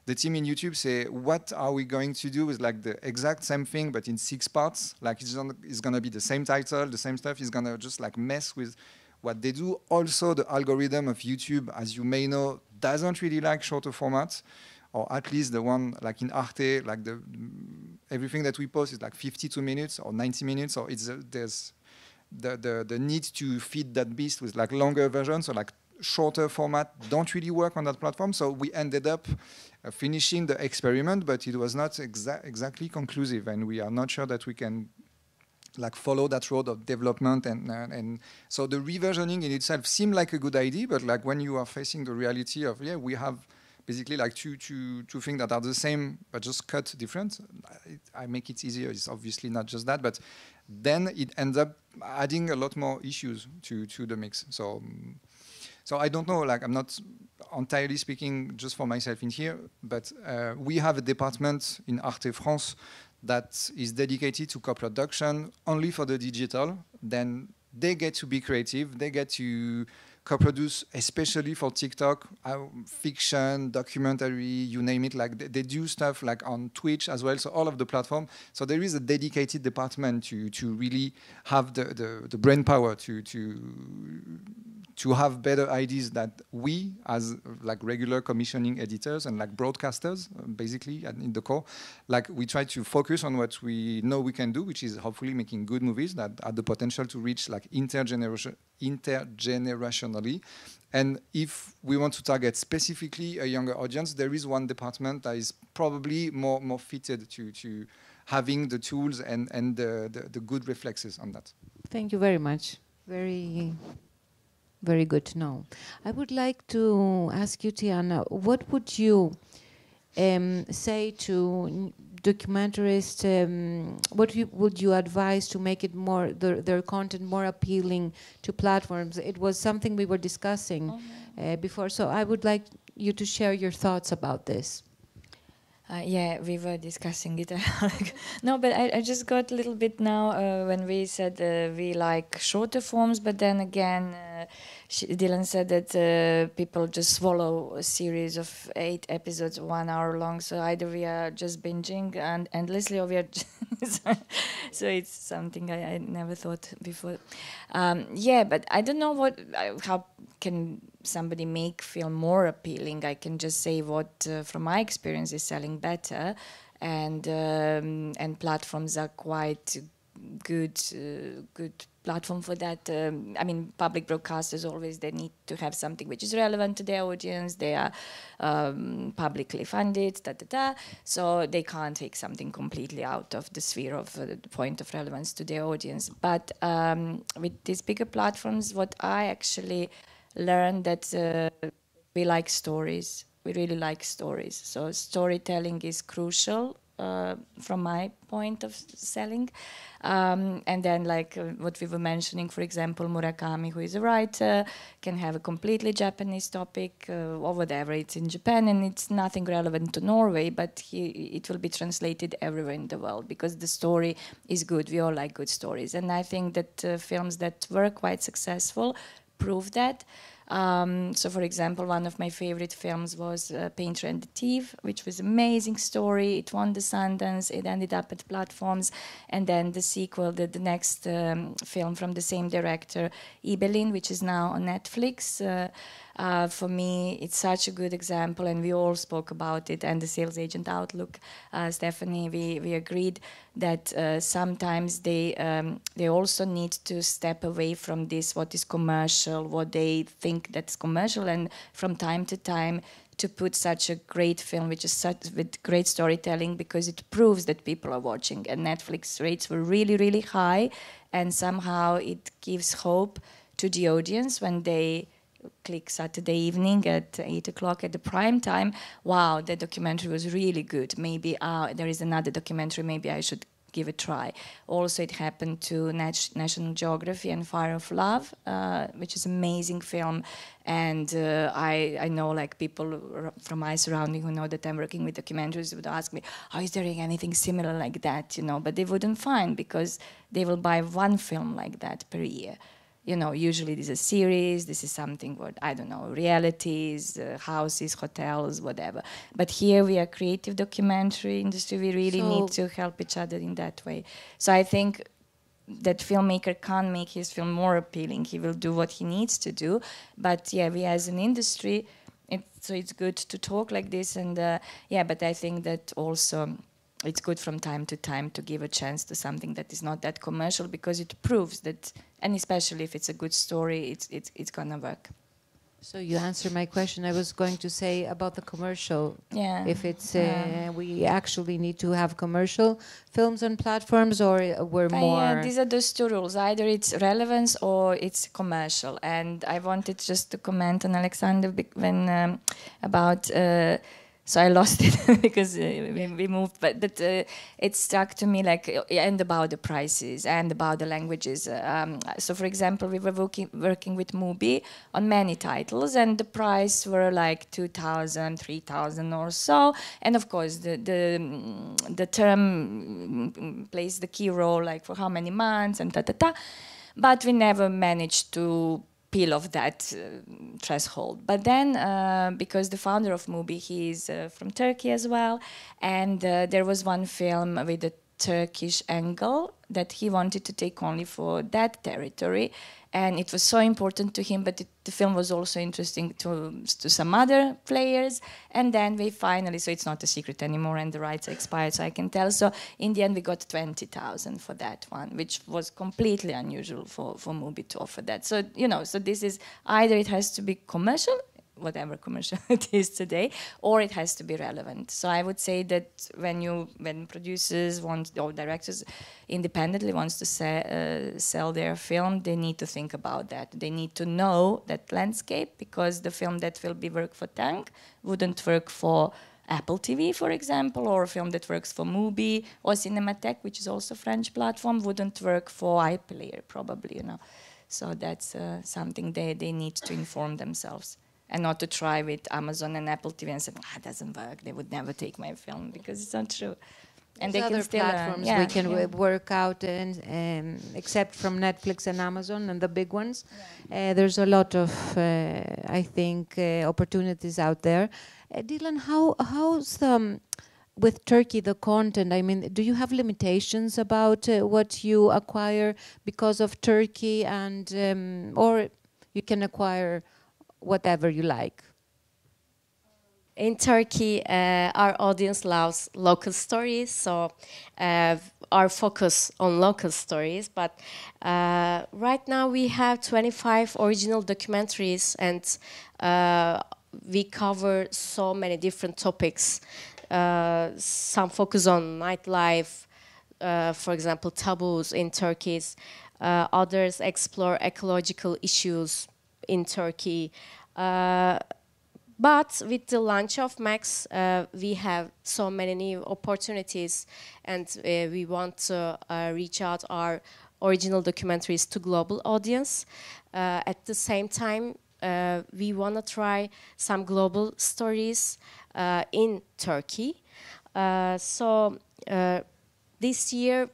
the team in YouTube say, what are we going to do with like the exact same thing but in 6 parts? Like it's gonna be the same title, the same stuff. It's gonna just like mess with what they do. Also, the algorithm of YouTube, as you may know, doesn't really like shorter formats, or at least the one like in Arte, like everything that we post is like 52 minutes or 90 minutes, or there's the need to feed that beast with like longer versions, so like shorter format don't really work on that platform. So we ended up finishing the experiment, but it was not exactly conclusive, and we are not sure that we can like follow that road of development. And so the reversioning in itself seemed like a good idea, but like when you are facing the reality of, yeah, we have basically like two things that are the same but just cut different, I make it easier. It's obviously not just that, but then it ends up adding a lot more issues to the mix. So I don't know, like I'm not entirely speaking just for myself in here, but we have a department in ARTE France that is dedicated to co-production only for the digital. Then they get to be creative, they get to co-produce, especially for TikTok, fiction, documentary, you name it. Like they do stuff like on Twitch as well. So all of the platform. So there is a dedicated department to really have the brain power to have better ideas that we, as like regular commissioning editors and like broadcasters, basically in the core, like we try to focus on what we know we can do, which is hopefully making good movies that have the potential to reach like intergenerationally. And if we want to target specifically a younger audience, there is one department that is probably more fitted to having the tools and the good reflexes on that. Thank you very much. Very good to know. I would like to ask you, Tiana, what would you say to documentarists? What would you advise to make it more their content more appealing to platforms? It was something we were discussing before, so I would like you to share your thoughts about this. Yeah, we were discussing it. No, but I just got a little bit now when we said we like shorter forms, but then again, Dilan said that people just swallow a series of 8 episodes, 1 hour long. So either we are just binging and endlessly, or we are so it's something I never thought before. Yeah, but I don't know how can somebody make film more appealing. I can just say what from my experience is selling better, and platforms are quite good platform for that. I mean, public broadcasters always, they need to have something which is relevant to their audience. They are publicly funded, so they can't take something completely out of the sphere of the point of relevance to their audience. But with these bigger platforms, what I actually learned that we like stories. We really like stories. So storytelling is crucial from my point of selling. And then like what we were mentioning, for example, Murakami, who is a writer, can have a completely Japanese topic or whatever. It's in Japan and it's nothing relevant to Norway, but it will be translated everywhere in the world because the story is good. We all like good stories. And I think that films that were quite successful prove that. So, for example, one of my favorite films was Painter and the Thief, which was an amazing story. It won the Sundance. It ended up at platforms. And then the sequel, the next film from the same director, Ibelin, which is now on Netflix. For me, it's such a good example, and we all spoke about it, and the sales agent outlook, Stephanie, we agreed that sometimes they also need to step away from this, what is commercial, what they think that's commercial, and from time to time to put such a great film, which is with great storytelling, because it proves that people are watching. And Netflix rates were really, really high, and somehow it gives hope to the audience when they click Saturday evening at 8 o'clock at the prime time. Wow, the documentary was really good. Maybe there is another documentary, maybe I should give a try. Also, it happened to National Geography and Fire of Love, which is an amazing film. And I know like people from my surrounding who know that I'm working with documentaries would ask me, oh, is there anything similar like that, you know? But they wouldn't find, because they will buy one film like that per year. You know, usually this is a series, this is something what, I don't know, realities, houses, hotels, whatever. But here we are creative documentary industry, we really need to help each other in that way. So I think that filmmaker can't make his film more appealing. He will do what he needs to do. But yeah, we as an industry, so it's good to talk like this. And yeah, but I think that also it's good from time to give a chance to something that is not that commercial, because it proves that, and especially if it's a good story, it's gonna work. So you answered my question. I was going to say about the commercial. Yeah. If it's we actually need to have commercial films on platforms, or we're more. Yeah, these are those two rules. Either it's relevance or it's commercial. And I wanted just to comment on Alexander when about. So I lost it because we moved, but it stuck to me, like, and about the prices and about the languages. So, for example, we were working with Mubi on many titles, and the price were like 2,000, 3,000 or so. And of course, the term plays the key role, like for how many months and But we never managed to appeal of that threshold. But then, because the founder of Mubi, he's from Turkey as well, and there was one film with a Turkish angle that he wanted to take only for that territory, and it was so important to him, but the film was also interesting to some other players, and then we finally, so it's not a secret anymore, and the rights expired, so I can tell. So in the end, we got 20,000 for that one, which was completely unusual for Mubi to offer that. So, you know, so this is either it has to be commercial, whatever commercial it is today, or it has to be relevant. So I would say that when producers want, or directors independently wants to sell their film, they need to think about that. They need to know that landscape, because the film that will be work for Tank wouldn't work for Apple TV, for example, or a film that works for Mubi or Cinematheque, which is also a French platform, wouldn't work for iPlayer, probably, you know. So that's something they need to inform themselves. And not to try with Amazon and Apple TV and say, it doesn't work, they would never take my film, because it's not true. And they other can still platforms we can work out, and except from Netflix and Amazon and the big ones. There's a lot of, I think, opportunities out there. Dilan, how's with Turkey the content? I mean, do you have limitations about what you acquire because of Turkey, and or you can acquire whatever you like? In Turkey, our audience loves local stories, so our focus on local stories. But right now we have 25 original documentaries, and we cover so many different topics. Some focus on nightlife, for example, taboos in Turkey. Others explore ecological issues in Turkey. But with the launch of Max, we have so many new opportunities, and we want to reach out our original documentaries to global audience. At the same time, we want to try some global stories in Turkey. So this year,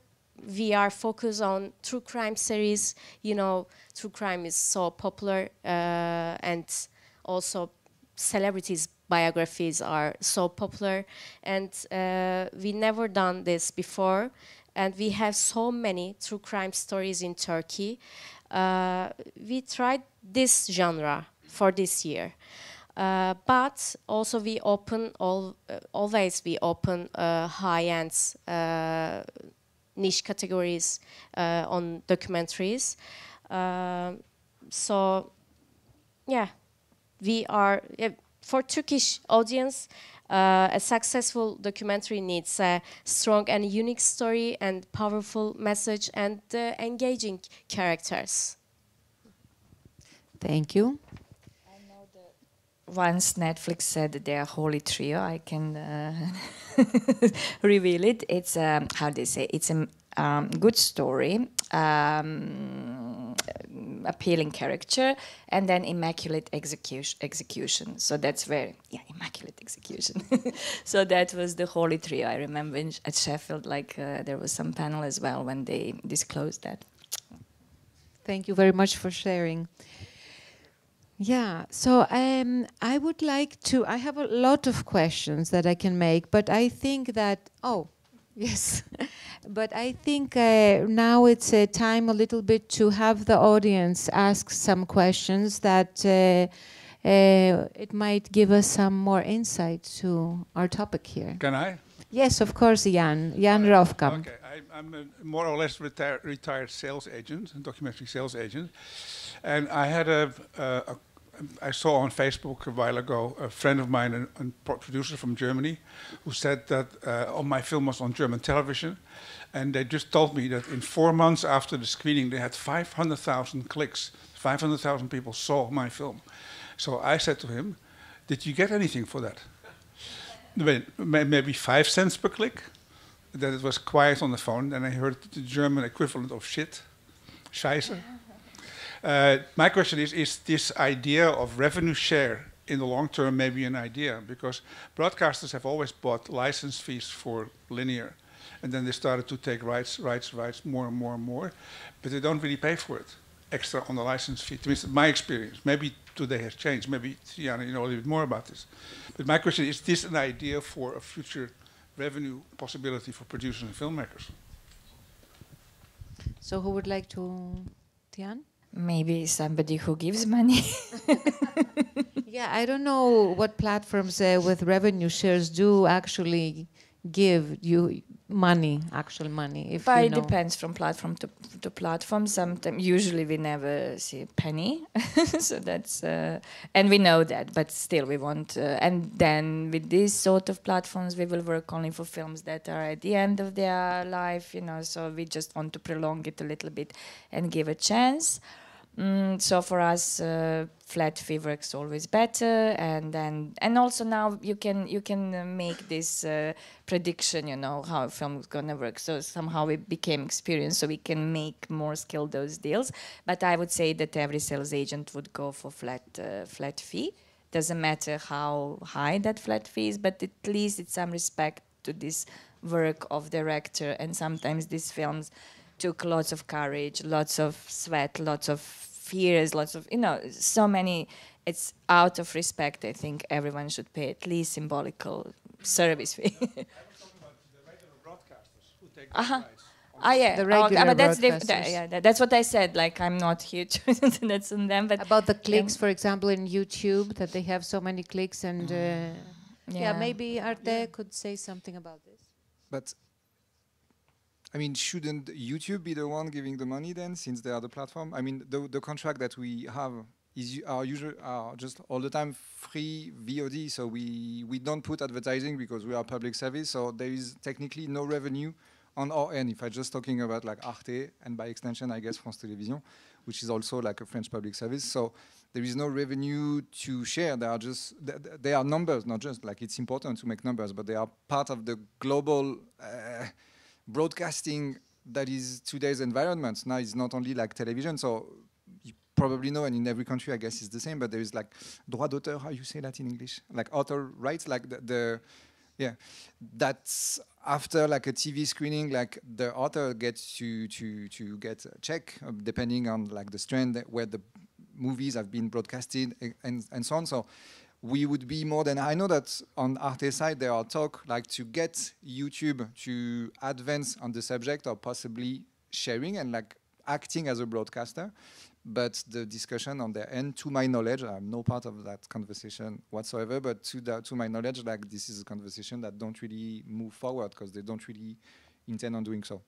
we are focused on true crime series. You know, true crime is so popular, and also celebrities' biographies are so popular, and we never done this before, and we have so many true crime stories in Turkey. We tried this genre for this year, but also we always open high-end niche categories on documentaries. So yeah, we are, for Turkish audience, a successful documentary needs a strong and unique story and powerful message and engaging characters. Thank you. I know that once Netflix said that they're a holy trio, I can reveal it. It's, how do they say, it's a good story, appealing character, and then immaculate execution. So that's very, immaculate execution. So that was the holy trio. I remember at Sheffield, there was some panel as well when they disclosed that. Thank you very much for sharing. Yeah, so I would like to, I have a lot of questions that I can make, but I think that, yes, but I think now it's time a little bit to have the audience ask some questions that it might give us some more insight to our topic here. Can I? Yes, of course, Jan Rofkamp. Okay, I'm a more or less retired sales agent, a documentary sales agent, and I had I saw on Facebook a while ago a friend of mine, a producer from Germany, who said that my film was on German television, and they just told me that in 4 months after the screening they had 500,000 clicks. 500,000 people saw my film. So I said to him, "Did you get anything for that?" Maybe 5 cents per click. Then it was quiet on the phone. Then I heard the German equivalent of shit, Scheiße. My question is this idea of revenue share in the long term maybe an idea? Because broadcasters have always bought license fees for linear, and then they started to take rights more and more and more, but they don't really pay for it. extra on the license fee. To me, it's my experience. Maybe today has changed. Maybe, Tiana, you know a little bit more about this. But my question is this an idea for a future revenue possibility for producers and filmmakers? So who would like to, Tian? Maybe somebody who gives money. Yeah, I don't know what platforms with revenue shares do actually give you money, actual money. If But you it know. depends from platform to platform. Sometimes, usually, we never see a penny, so that's and we know that. But still, we want. And then with these sort of platforms, we will work only for films that are at the end of their life. You know, so we just want to prolong it a little bit and give a chance. So for us, flat fee works always better, and also now you can make this prediction, you know, how a film is gonna work. So somehow we became experienced, so we can make more skilled those deals. But I would say that every sales agent would go for flat fee. Doesn't matter how high that flat fee is, but at least it's some respect to this work of director. And sometimes these films took lots of courage, lots of sweat, lots of fears, lots of, you know, so many. It's out of respect. I think everyone should pay at least symbolical service fee. I'm talking about the regular broadcasters who take the rights. Yeah, The regular but that's broadcasters. that's what I said. Like, I'm not here to that's on them. But About the clicks, for example, in YouTube, that they have so many clicks, and yeah, maybe Arte could say something about this. But I mean, shouldn't YouTube be the one giving the money then, since they are the platform? I mean, the contract that we have are just all the time free VOD, so we don't put advertising because we are public service, so there is technically no revenue on our end. If I'm just talking about like Arte, and by extension, I guess France Télévisions, which is also like a French public service, so there is no revenue to share. They are just, they are numbers, not just like, it's important to make numbers, but they are part of the global broadcasting that is today's environment. Now it's not only like television, so you probably know, and in every country I guess it's the same, but there is like droit d'auteur, how you say that in English? Like author rights, like yeah, that's after like a TV screening, like the author gets to get a check depending on like the strand where the movies have been broadcasted and so on. So we would be more than, I know that on Arte side there are talk like to get YouTube to advance on the subject or possibly sharing and like acting as a broadcaster. But the discussion on their end, to my knowledge, I'm no part of that conversation whatsoever, but to my knowledge, like this is a conversation that don't really move forward because they don't really intend on doing so.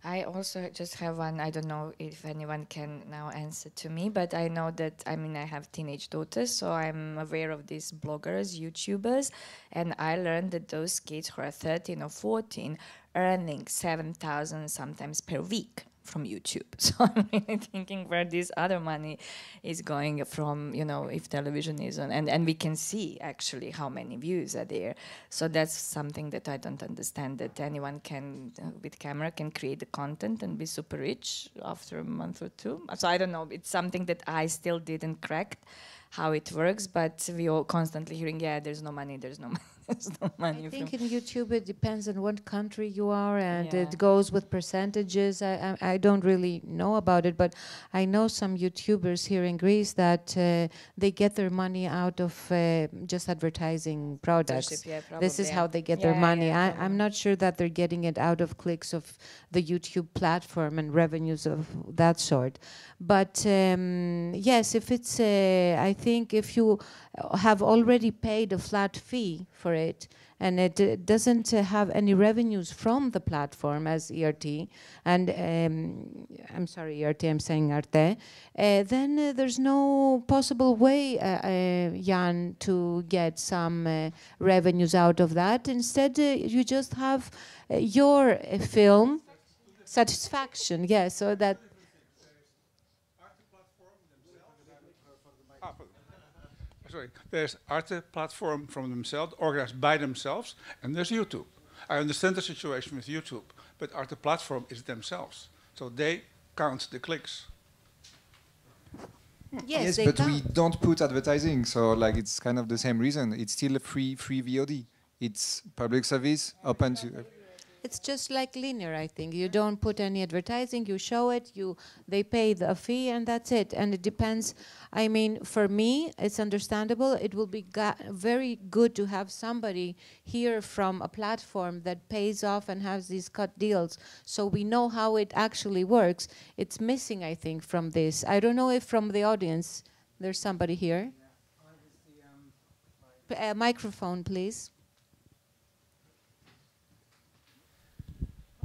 I also just have one, I don't know if anyone can now answer to me, but I know that, I mean, I have teenage daughters, so I'm aware of these bloggers, YouTubers, and I learned that those kids who are 13 or 14 earning 7,000 sometimes per week from YouTube. So I'm really thinking where this other money is going from, you know, if television is on, and we can see actually how many views are there. So that's something that I don't understand, that anyone can, with camera, can create the content and be super rich after a month or two. So I don't know, it's something that I still didn't crack how it works, but we all constantly hearing, yeah, there's no money, there's no money. There's no money. I think in YouTube it depends on what country you are, and it goes with percentages. I don't really know about it, but I know some YouTubers here in Greece that they get their money out of just advertising products. Yeah, this is how they get their money. I'm not sure that they're getting it out of clicks of the YouTube platform and revenues of that sort. But yes, if it's, I think if you have already paid a flat fee for it, and it doesn't have any revenues from the platform as ERT, and I'm sorry, ERT, I'm saying Arte, then there's no possible way, Jan, to get some revenues out of that. Instead, you just have your film satisfaction, yeah, so that... Sorry, there's Arte platform from themselves, organized by themselves, and there's YouTube. I understand the situation with YouTube, but Arte platform is themselves, so they count the clicks. Yes, but we don't put advertising, so like it's kind of the same reason. It's still a free VOD. It's public service, open to. It's just like linear, I think. You don't put any advertising, you show it, they pay the fee, and that's it. And it depends. I mean, for me, it's understandable. It will be very good to have somebody here from a platform that pays off and has these cut deals, so we know how it actually works. It's missing, I think, from this. I don't know if from the audience there's somebody here. Microphone, please.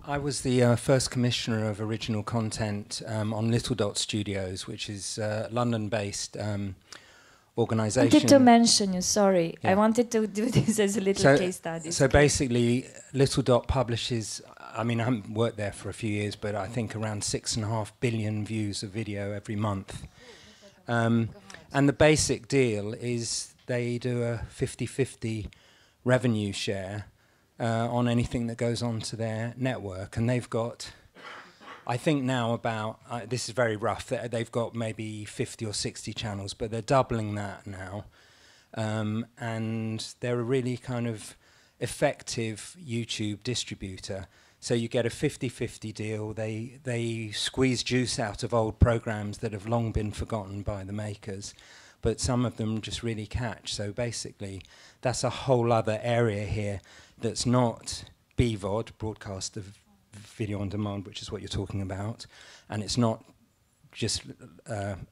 I was the first commissioner of original content on Little Dot Studios, which is a London-based organisation. I wanted to mention you, sorry. Yeah. I wanted to do this as a little case study. So basically, Little Dot publishes, I mean, I haven't worked there for a few years, but I think around 6.5 billion views of video every month. And the basic deal is they do a 50-50 revenue share on anything that goes onto their network, and they've got, I think now about, this is very rough, they've got maybe 50 or 60 channels, but they're doubling that now, and they're a really kind of effective YouTube distributor. So you get a 50-50 deal, they squeeze juice out of old programs that have long been forgotten by the makers, but some of them just really catch. So basically, that's a whole other area here that's not BVOD, broadcast of video on demand, which is what you're talking about, and it's not just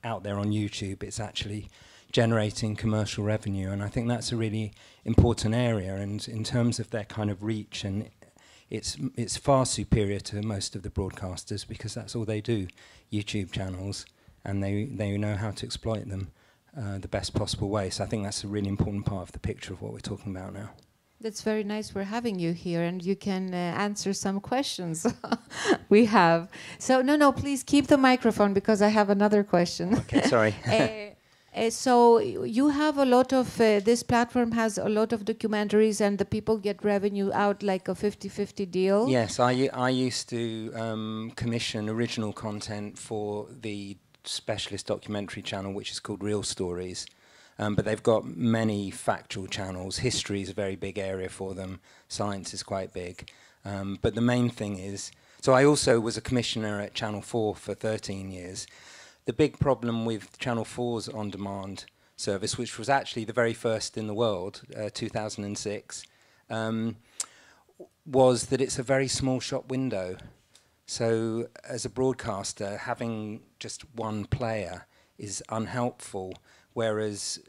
out there on YouTube, it's actually generating commercial revenue, and I think that's a really important area, and in terms of their kind of reach, and it's far superior to most of the broadcasters, because that's all they do, YouTube channels, and they know how to exploit them the best possible way. So I think that's a really important part of the picture of what we're talking about now. That's very nice. We're having you here, and you can answer some questions we have. So, no, please keep the microphone, because I have another question. Okay, sorry. So you have a lot of, this platform has a lot of documentaries, and the people get revenue out like a 50-50 deal? Yes, I used to commission original content for the specialist documentary channel, which is called Real Stories. But they've got many factual channels. History is a very big area for them. Science is quite big. But the main thing is... So I also was a commissioner at Channel 4 for 13 years. The big problem with Channel 4's on-demand service, which was actually the very first in the world, 2006, was that it's a very small shop window. So as a broadcaster, having just one player is unhelpful, whereas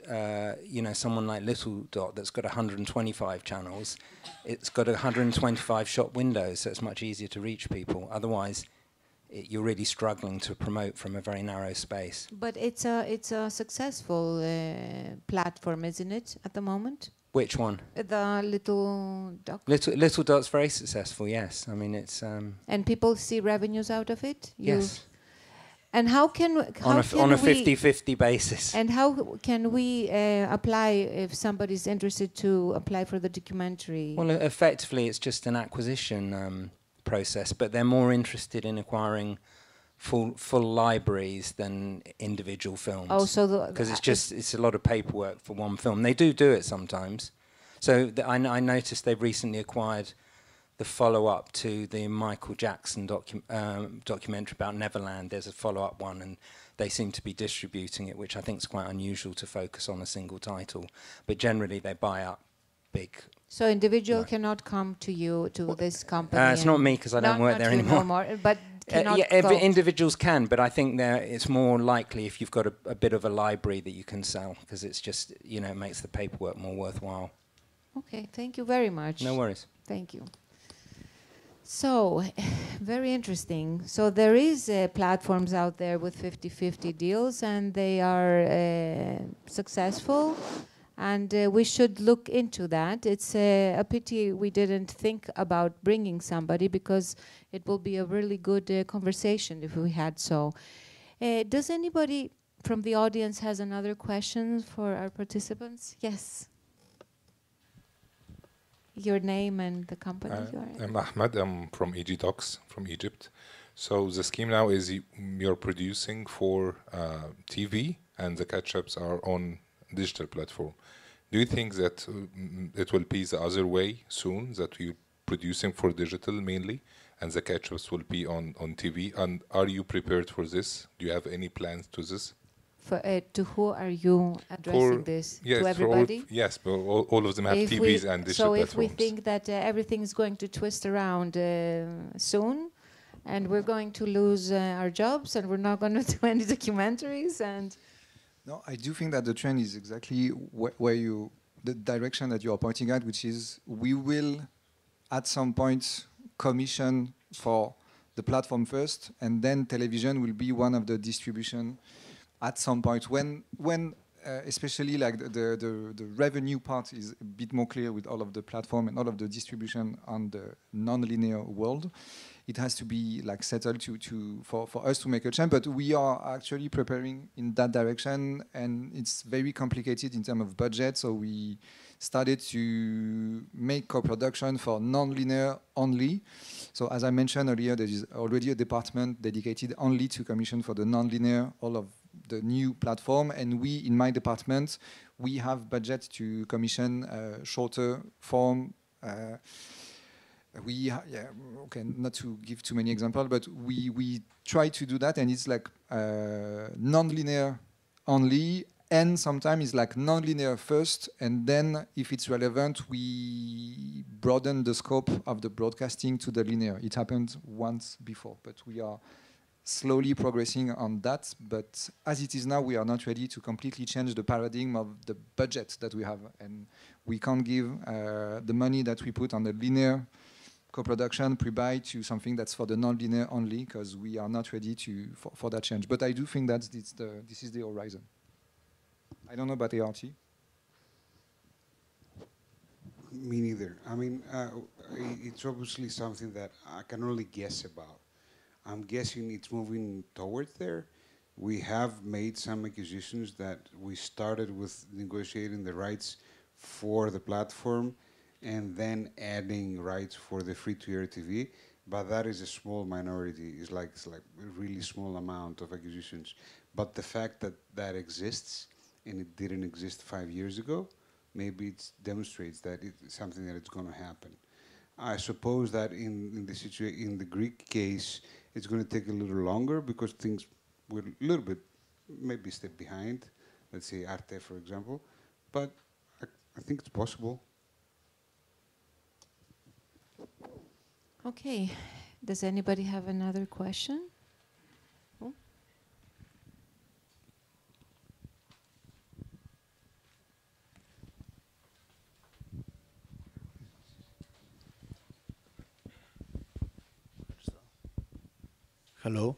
someone like Little Dot that's got 125 channels, it's got 125 shop windows, so it's much easier to reach people. Otherwise, you're really struggling to promote from a very narrow space. But it's a successful platform, isn't it, at the moment? Which one? The Little Dot. Little Dot's very successful, yes. I mean, it's... and people see revenues out of it? Yes. And how can on a 50-50 basis. And how can we apply if somebody's interested to apply for the documentary? Well, effectively, it's just an acquisition process, but they're more interested in acquiring full libraries than individual films. Oh, so because it's a lot of paperwork for one film. They do it sometimes. So I noticed they've recently acquired the follow-up to the Michael Jackson documentary about Neverland. There's a follow-up one, and they seem to be distributing it, which I think is quite unusual to focus on a single title. But generally, they buy up big... So individual cannot come to you, to this company? It's not me, because I don't work there anymore. No more, but cannot individuals can, but I think it's more likely if you've got a bit of a library that you can sell, because it's just, it makes the paperwork more worthwhile. Okay, thank you very much. No worries. Thank you. So, very interesting. So there is platforms out there with 50-50 deals, and they are successful, and we should look into that. It's a pity we didn't think about bringing somebody, because it will be a really good conversation if we had so. Does anybody from the audience has another question for our participants? Yes. Your name and the company you are in? I'm Ahmed. I'm from EG Docs, from Egypt. So the scheme now is you're producing for TV, and the catch-ups are on digital platform. Do you think that it will be the other way soon, that you producing for digital mainly, and the catch-ups will be on TV. And are you prepared for this? Do you have any plans to this? To who are you addressing this? Yes, to everybody? Yes, but all of them have If TVs and digital so platforms. if we think that everything is going to twist around soon, and we're going to lose our jobs, and we're not going to do any documentaries, and no, I do think that the trend is exactly the direction that you are pointing at, which is we will at some point commission for the platform first, and then television will be one of the distribution at some point when especially like the revenue part is a bit more clear with all of the platform and all of the distribution on the non-linear world. It has to be like settled for us to make a change, but we are actually preparing in that direction, and it's very complicated in terms of budget. So we started to make co-production for non-linear only. So as I mentioned earlier, there is already a department dedicated only to commission for the non-linear, all of the new platform, and we in my department we have budget to commission shorter form. Okay, not to give too many examples, but we try to do that, and it's like non-linear only, and sometimes it's like non-linear first, and then if it's relevant, we broaden the scope of the broadcasting to the linear. It happened once before, but we are slowly progressing on that. But as it is now, we are not ready to completely change the paradigm of the budget that we have, and we can't give the money that we put on the linear co-production pre-buy to something that's for the non-linear only, because we are not ready for that change. But I do think that this is the horizon. I don't know about ART. Me neither. I mean, it's obviously something that I can only guess about. I'm guessing it's moving towards there. We have made some acquisitions that we started with negotiating the rights for the platform and then adding rights for the free-to-air TV, but that is a small minority. It's like a really small amount of acquisitions. But the fact that that exists and it didn't exist 5 years ago, maybe it demonstrates that it's something that it's going to happen. I suppose that in the Greek case, it's going to take a little longer because things were a little bit, maybe a step behind. Let's say ARTE, for example. But I think it's possible. okay. Does anybody have another question? Oh. Hello.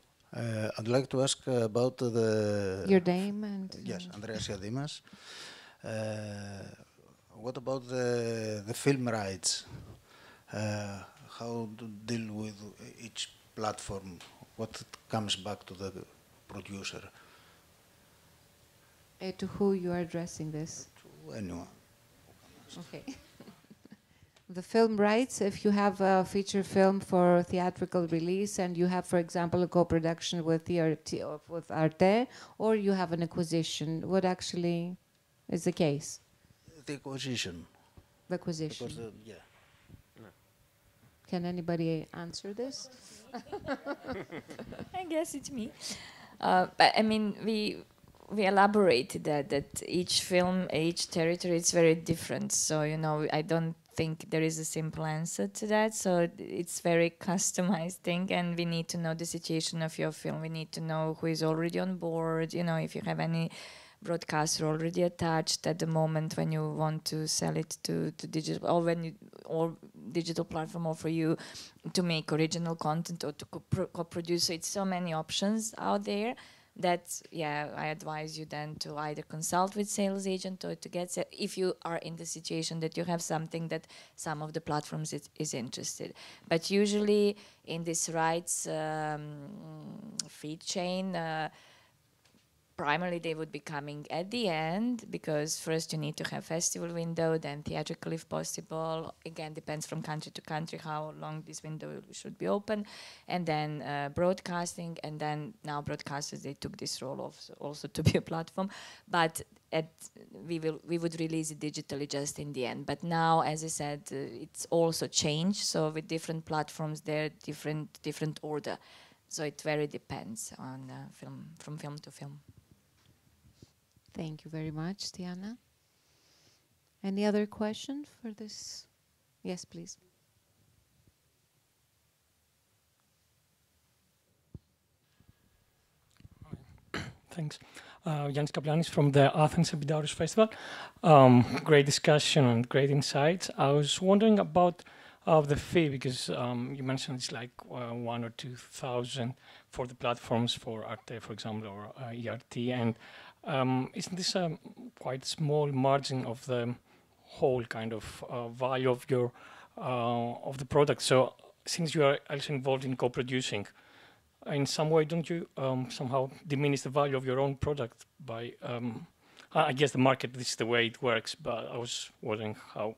I'd like to ask about your name and yes, Andreas Yadimas. What about the film rights? How to deal with each platform? What comes back to the producer? To who you are addressing this? To anyone. Okay. The film rights, if you have a feature film for theatrical release and you have, for example, a co-production with with ARTE, or you have an acquisition, what actually is the case? The acquisition. The acquisition. Because, yeah. Can anybody answer this? I guess it's me. But I mean, we elaborated that each film, each territory is very different. So, you know, I don't think there is a simple answer to that. So it's very customized thing, and we need to know the situation of your film. We need to know who is already on board, you know, if you have any broadcaster already attached at the moment when you want to sell it to digital, or digital platform, or for you to make original content or to co-produce. So it's so many options out there that, yeah, I advise you then to either consult with sales agent or to get, if you are in the situation that you have something that some of the platforms is interested. But usually in this rights feed chain, primarily they would be coming at the end, because first you need to have festival window, then theatrical if possible. Again, depends from country to country how long this window should be open, and then broadcasting, and then now broadcasters, they took this role of also to be a platform, but we would release it digitally just in the end. But now, as I said, it's also changed. So with different platforms, they're different order. So it very depends on from film to film. Thank you very much, Diana. Any other question for this? Yes, please. Thanks. Yanis Kaplanis from the Athens Epidaurus Festival. Great discussion and great insights. I was wondering about the fee, because you mentioned it's like 1,000 or 2,000 for the platforms for ARTE, for example, or ERT, and isn't this a quite small margin of the whole kind of value of your of the product? So since you are also involved in co-producing, in some way, don't you somehow diminish the value of your own product by, I guess the market, this is the way it works, but I was wondering how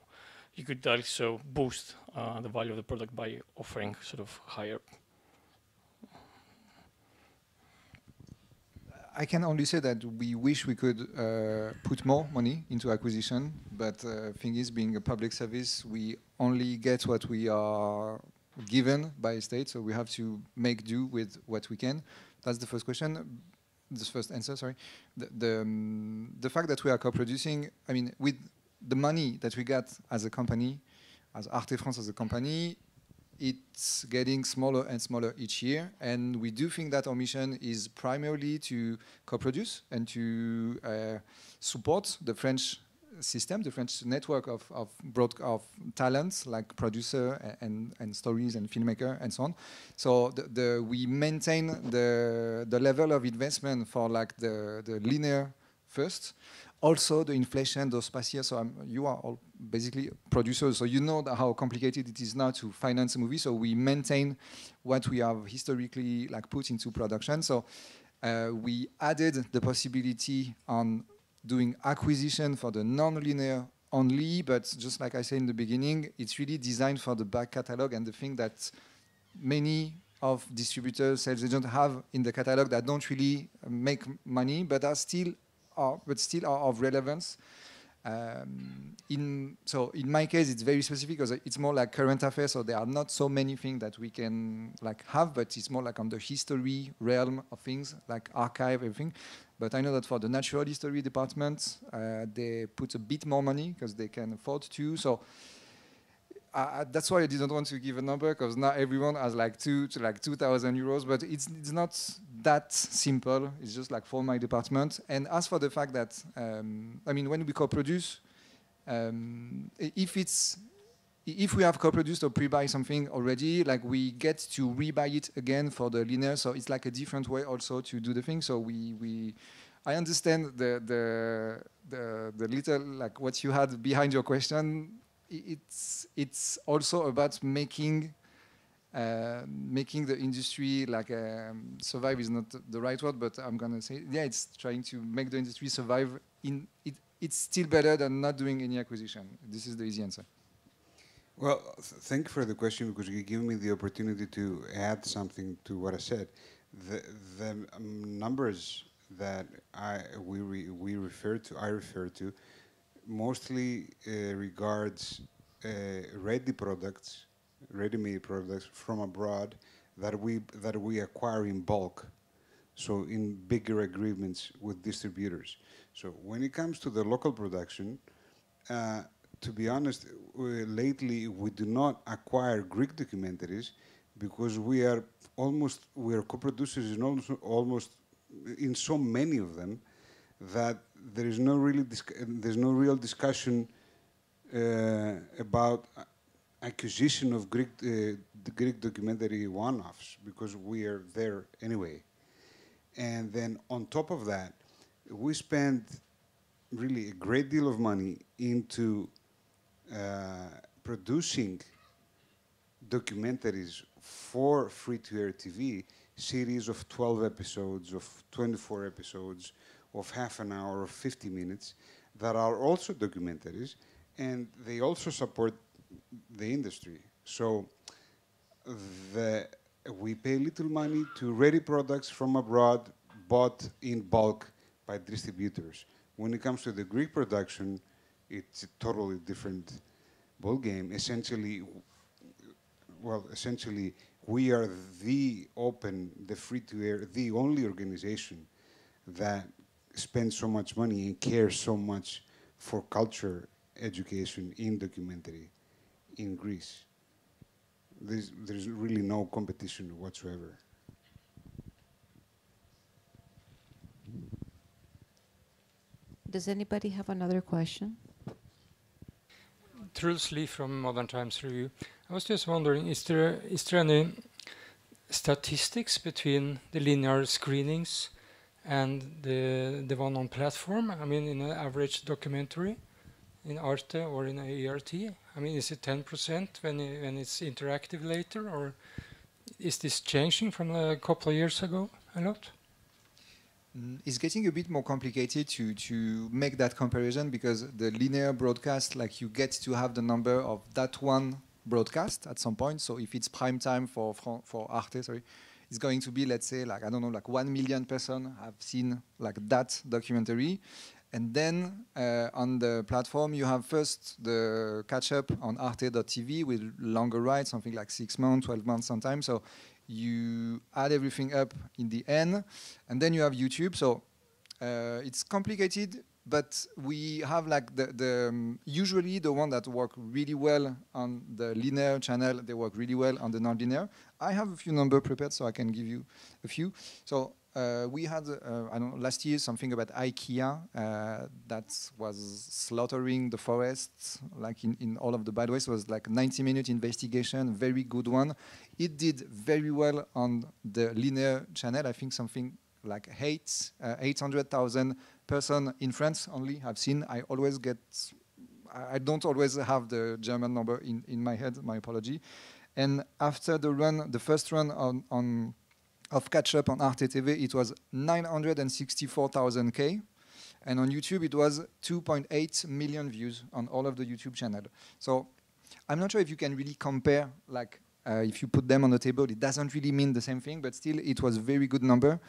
you could also boost the value of the product by offering sort of higher. I can only say that we wish we could put more money into acquisition, but thing is, being a public service, we only get what we are given by state, so we have to make do with what we can. That's the first question. The first answer, sorry. The fact that we are co-producing, I mean, with the money that we get as a company, as ARTE France as a company, it's getting smaller and smaller each year, and we do think that our mission is primarily to co-produce and to support the French system, the French network of talents like producer and stories and filmmaker and so on. So we maintain the level of investment for like the linear first. Also the inflation, those past years, so you are all basically producers, so you know how complicated it is now to finance a movie, so we maintain what we have historically like put into production. So we added the possibility on doing acquisition for the non-linear only, but just like I said in the beginning, it's really designed for the back catalog and the thing that many of distributors, sales agents have in the catalog that don't really make money, but are still of relevance. So in my case, it's very specific because it's more like current affairs, so there are not so many things that we can like have, but it's more like on the history realm of things, like archive, everything. But I know that for the natural history department, they put a bit more money because they can afford to. So that's why I didn't want to give a number, because now everyone has like 2,000 euros, but it's not that simple. It's just like for my department. And as for the fact that, I mean, when we co-produce, if we have co-produced or pre-buy something already, like we get to rebuy it again for the linear. So it's like a different way also to do the thing. So I understand the little like what you had behind your question. It's also about making the industry like survive is not the right word, but I'm gonna say it's trying to make the industry survive. It's still better than not doing any acquisition. This is the easy answer. Well, thank you for the question, because you give me the opportunity to add something to what I said. The numbers that I refer to mostly regards ready-made products from abroad that we acquire in bulk, so in bigger agreements with distributors. So when it comes to the local production, to be honest, lately we do not acquire Greek documentaries because we are co-producers in almost in so many of them that there is no real discussion about acquisition of the Greek documentary one-offs, because we are there anyway. And then on top of that, we spend really a great deal of money into producing documentaries for free-to-air TV, series of 12 episodes, of 24 episodes, of half an hour, of 50 minutes, that are also documentaries, and they also support the industry. So we pay little money to ready products from abroad, bought in bulk by distributors. When it comes to the Greek production, it's a totally different ballgame. Essentially, we are the free-to-air, the only organization that spends so much money and cares so much for culture education in documentary in Greece. There's really no competition whatsoever. Does anybody have another question? Truls Lee from Modern Times Review. I was just wondering, is there any statistics between the linear screenings and the one on platform? I mean, in an average documentary, in ARTE or in ERT? I mean, is it 10% when it's interactive later, or is this changing from a couple of years ago a lot? It's getting a bit more complicated to make that comparison, because the linear broadcast, like, you get to have the number of that one broadcast at some point. So if it's prime time for ARTE, sorry, it's going to be, let's say, like, I don't know, like 1 million person have seen like that documentary. And then on the platform, you have first the catch-up on arte.tv with longer rides, something like 6 months, 12 months sometimes. So you add everything up in the end, and then you have YouTube. So it's complicated, but we have like usually the one that work really well on the linear channel, they work really well on the non-linear. I have a few numbers prepared, so I can give you a few. So we had, I don't know, last year something about IKEA that was slaughtering the forests, like in all of the bad ways. It was like 90-minute investigation, very good one. It did very well on the linear channel. I think something like 800,000 person in France only have seen. I don't always have the German number in my head, my apology. And after the first run of catch-up on Arte TV, it was 964,000 K. And on YouTube, it was 2.8 million views on all of the YouTube channel. So I'm not sure if you can really compare, like, if you put them on the table, it doesn't really mean the same thing, but still, it was a very good number.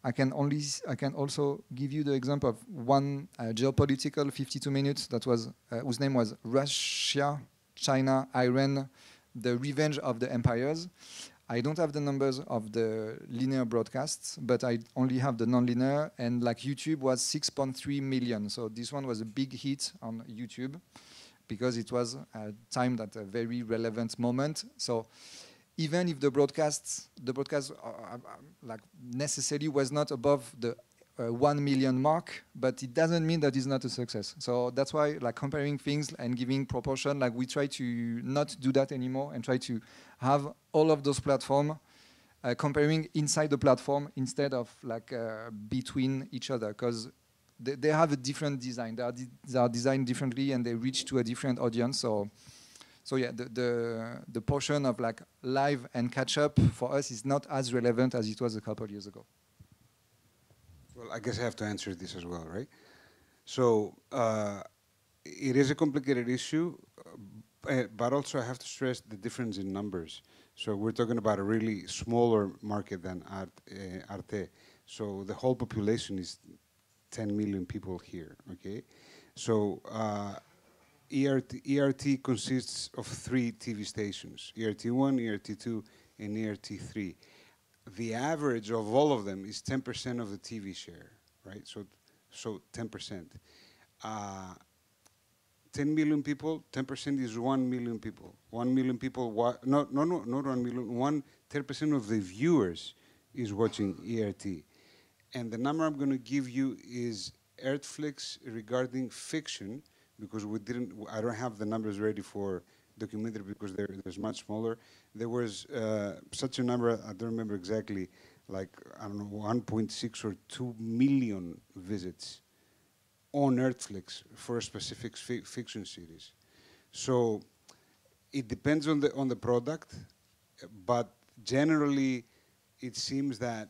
I can also give you the example of one geopolitical 52 minutes that was whose name was Russia, China, Iran, the Revenge of the Empires. I don't have the numbers of the linear broadcasts, but I only have the non-linear, and like YouTube was 6.3 million. So this one was a big hit on YouTube because it was timed at a very relevant moment. So even if the broadcast like necessarily was not above the 1 million mark, but it doesn't mean that it's not a success. So that's why, like, comparing things and giving proportion, like, we try to not do that anymore and try to have all of those platforms comparing inside the platform instead of like between each other, because they have a different design. They are designed differently and they reach to a different audience. So yeah, the portion of like live and catch up for us is not as relevant as it was a couple of years ago. Well, I guess I have to answer this as well, right? So it is a complicated issue, but also I have to stress the difference in numbers. So we're talking about a really smaller market than ARTE. So the whole population is 10 million people here, okay? So ERT consists of 3 TV stations, ERT1, ERT2, and ERT3. The average of all of them is 10% of the TV share, right? So 10%. 10 million people, 10% is 1 million people. 1 million people, not 1 million, 10% of the viewers is watching ERT. And the number I'm going to give you is ERTFLIX regarding fiction, because I don't have the numbers ready for documentary because there's much smaller. There was such a number, I don't remember exactly, like, I don't know, 1.6 or 2 million visits on ERTFLIX for a specific fiction series. So it depends on the product, but generally it seems that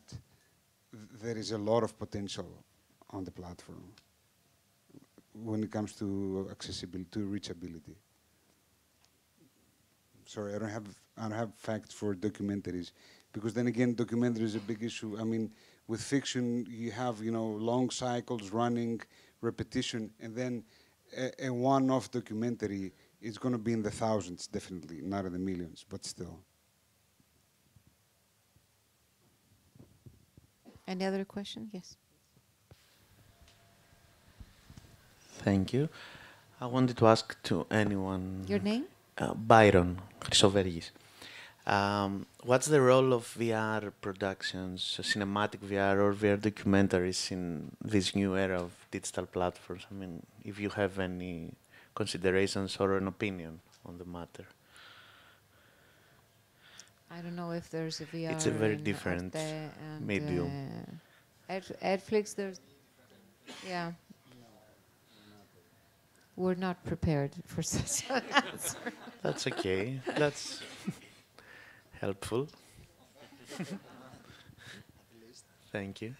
there is a lot of potential on the platform when it comes to accessibility, to reachability. Sorry, I don't have facts for documentaries, because then again, documentary is a big issue. I mean, with fiction, you have long cycles, running, repetition, and then a one-off documentary is going to be in the thousands, definitely, not in the millions, but still. Any other question? Yes. Thank you. I wanted to ask to anyone. Your name? Byron Chrysovergis. What's the role of VR productions, cinematic VR or VR documentaries in this new era of digital platforms? I mean, if you have any considerations or an opinion on the matter. I don't know if there's a VR. It's a very different medium. ERTFLIX, there's, yeah. We're not prepared for such an answer. That's okay. That's helpful. Thank you.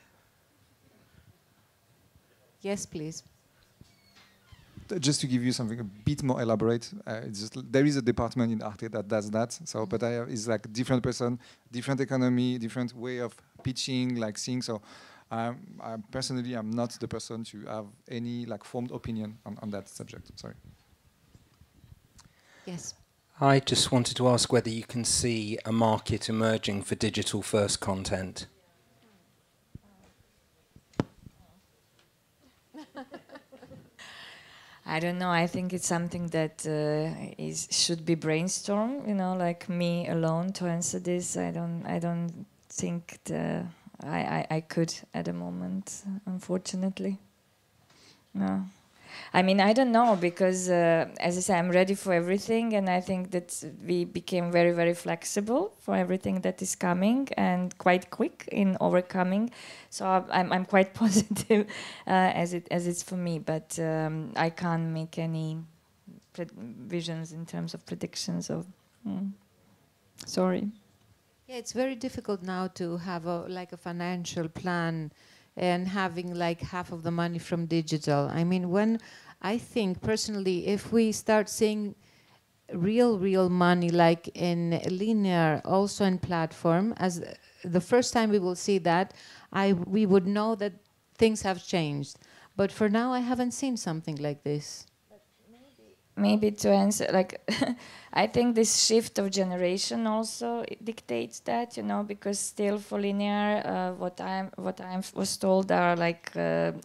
Yes, please. Just to give you something a bit more elaborate, there is a department in ARTE that does that. So, but it's like different person, different economy, different way of pitching, like seeing. So, personally, I'm not the person to have any formed opinion on that subject. Sorry. Yes. I just wanted to ask whether you can see a market emerging for digital-first content. I don't know. I think it's something that should be brainstormed. Like me alone to answer this. I don't think I could at the moment, unfortunately. No. I mean, I don't know, because as I say, I'm ready for everything, and I think that we became very, very flexible for everything that is coming, and quite quick in overcoming. So I'm quite positive as it's for me, but I can't make any visions in terms of predictions. Sorry. Yeah, it's very difficult now to have a financial plan and having half of the money from digital. I mean, I think personally, if we start seeing real money like in linear, also in platform, as the first time we will see that, we would know that things have changed. But for now, I haven't seen something like this. Maybe to answer, I think this shift of generation also dictates that, because still for linear, what I was told are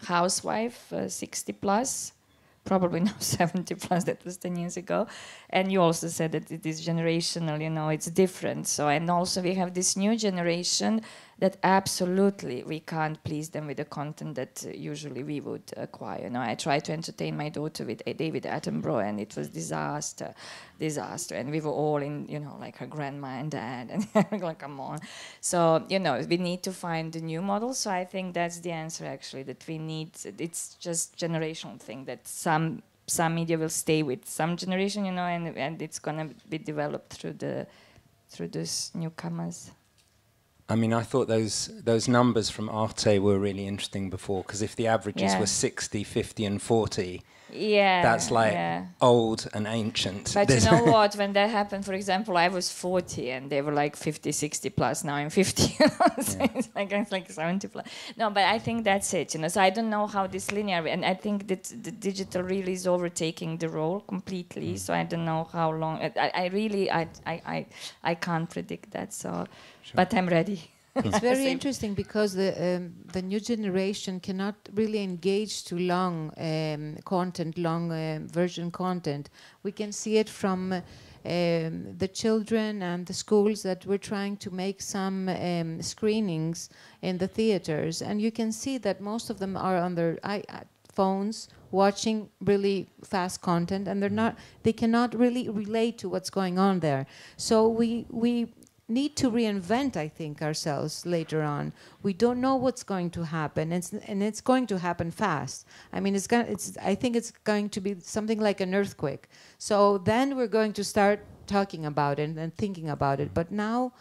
housewife, 60 plus, probably now 70 plus, that was 10 years ago. And you also said that it is generational, it's different. So, and also we have this new generation that absolutely we can't please them with the content that usually we would acquire. I tried to entertain my daughter with David Attenborough, and it was disaster. And we were all in, her grandma and dad, and come on. So, we need to find a new model. So I think that's the answer, actually, that we need. It's just generational thing, that some media will stay with some generation, and it's gonna be developed through those newcomers. I mean, I thought those numbers from ARTE were really interesting before, because if the averages were 60, 50 and 40, that's old and ancient. But you know what, when that happened, for example, I was 40 and they were 50, 60 plus, now I'm 50, so it's like 70 plus. No, but I think that's it, so I don't know how this linear, and I think that the digital really is overtaking the role completely, so I don't know how long, I can't predict that, so, but I'm ready. It's very interesting, because the new generation cannot really engage to long content, long version content. We can see it from the children and the schools that we're trying to make some screenings in the theaters, and you can see that most of them are on their phones watching really fast content, and they cannot really relate to what's going on there. So we need to reinvent, I think, ourselves later on. We don't know what's going to happen, and it's going to happen fast. I mean, I think it's going to be something like an earthquake. So then we're going to start talking about it and thinking about it. But now,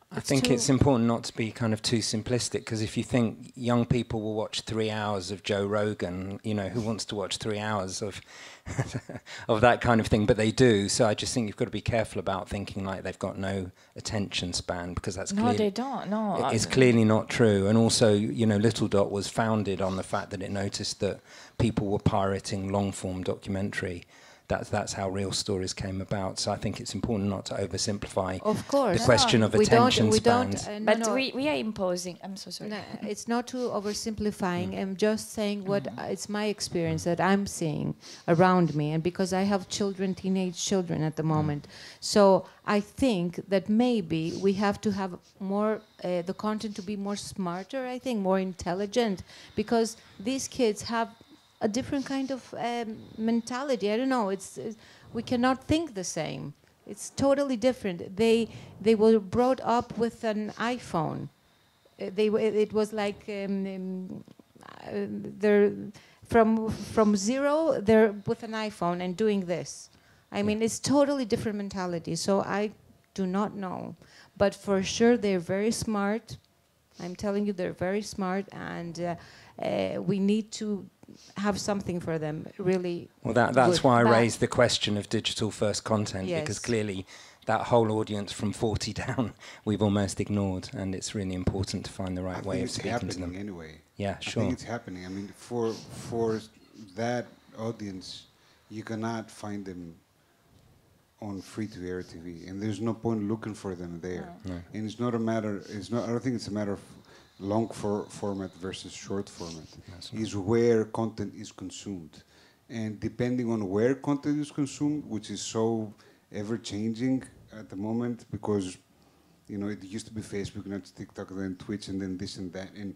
I think it's important not to be kind of too simplistic, because if you think young people will watch 3 hours of Joe Rogan, you know, who wants to watch 3 hours of of that kind of thing? But they do. So I just think you've got to be careful about thinking like they've got no attention span, because that's they don't. No, it's clearly not true. And also, you know, Little Dot was founded on the fact that it noticed that people were pirating long-form documentary. That's how real stories came about. So I think it's important not to oversimplify the question of attention spans. But we are imposing. I'm so sorry. No, it's not too oversimplifying. I'm just saying what it's my experience that I'm seeing around me, and because I have children, teenage children at the moment. So I think that maybe we have to have more the content to be more smarter. I think more intelligent, because these kids have a different kind of mentality. I don't know. We cannot think the same. It's totally different. They were brought up with an iPhone. It was like they're from zero. They're with an iPhone and doing this. I mean, it's totally different mentality. So I do not know, but for sure they're very smart. I'm telling you, they're very smart, and we need to have something for them, really. Well, that's why I raised the question of digital first content, yes. because clearly that whole audience from 40 down we've almost ignored, and it's really important to find the right way of speaking to them. Anyway. Yeah, sure. I think it's happening. I mean, for that audience, you cannot find them on free-to-air TV, and there's no point looking for them there. No. And it's not a matter. I don't think it's a matter of long format versus short format. Is where content is consumed, and depending on where content is consumed, which is so ever-changing at the moment, because you know it used to be Facebook, now it's TikTok, then Twitch, and then this and that, and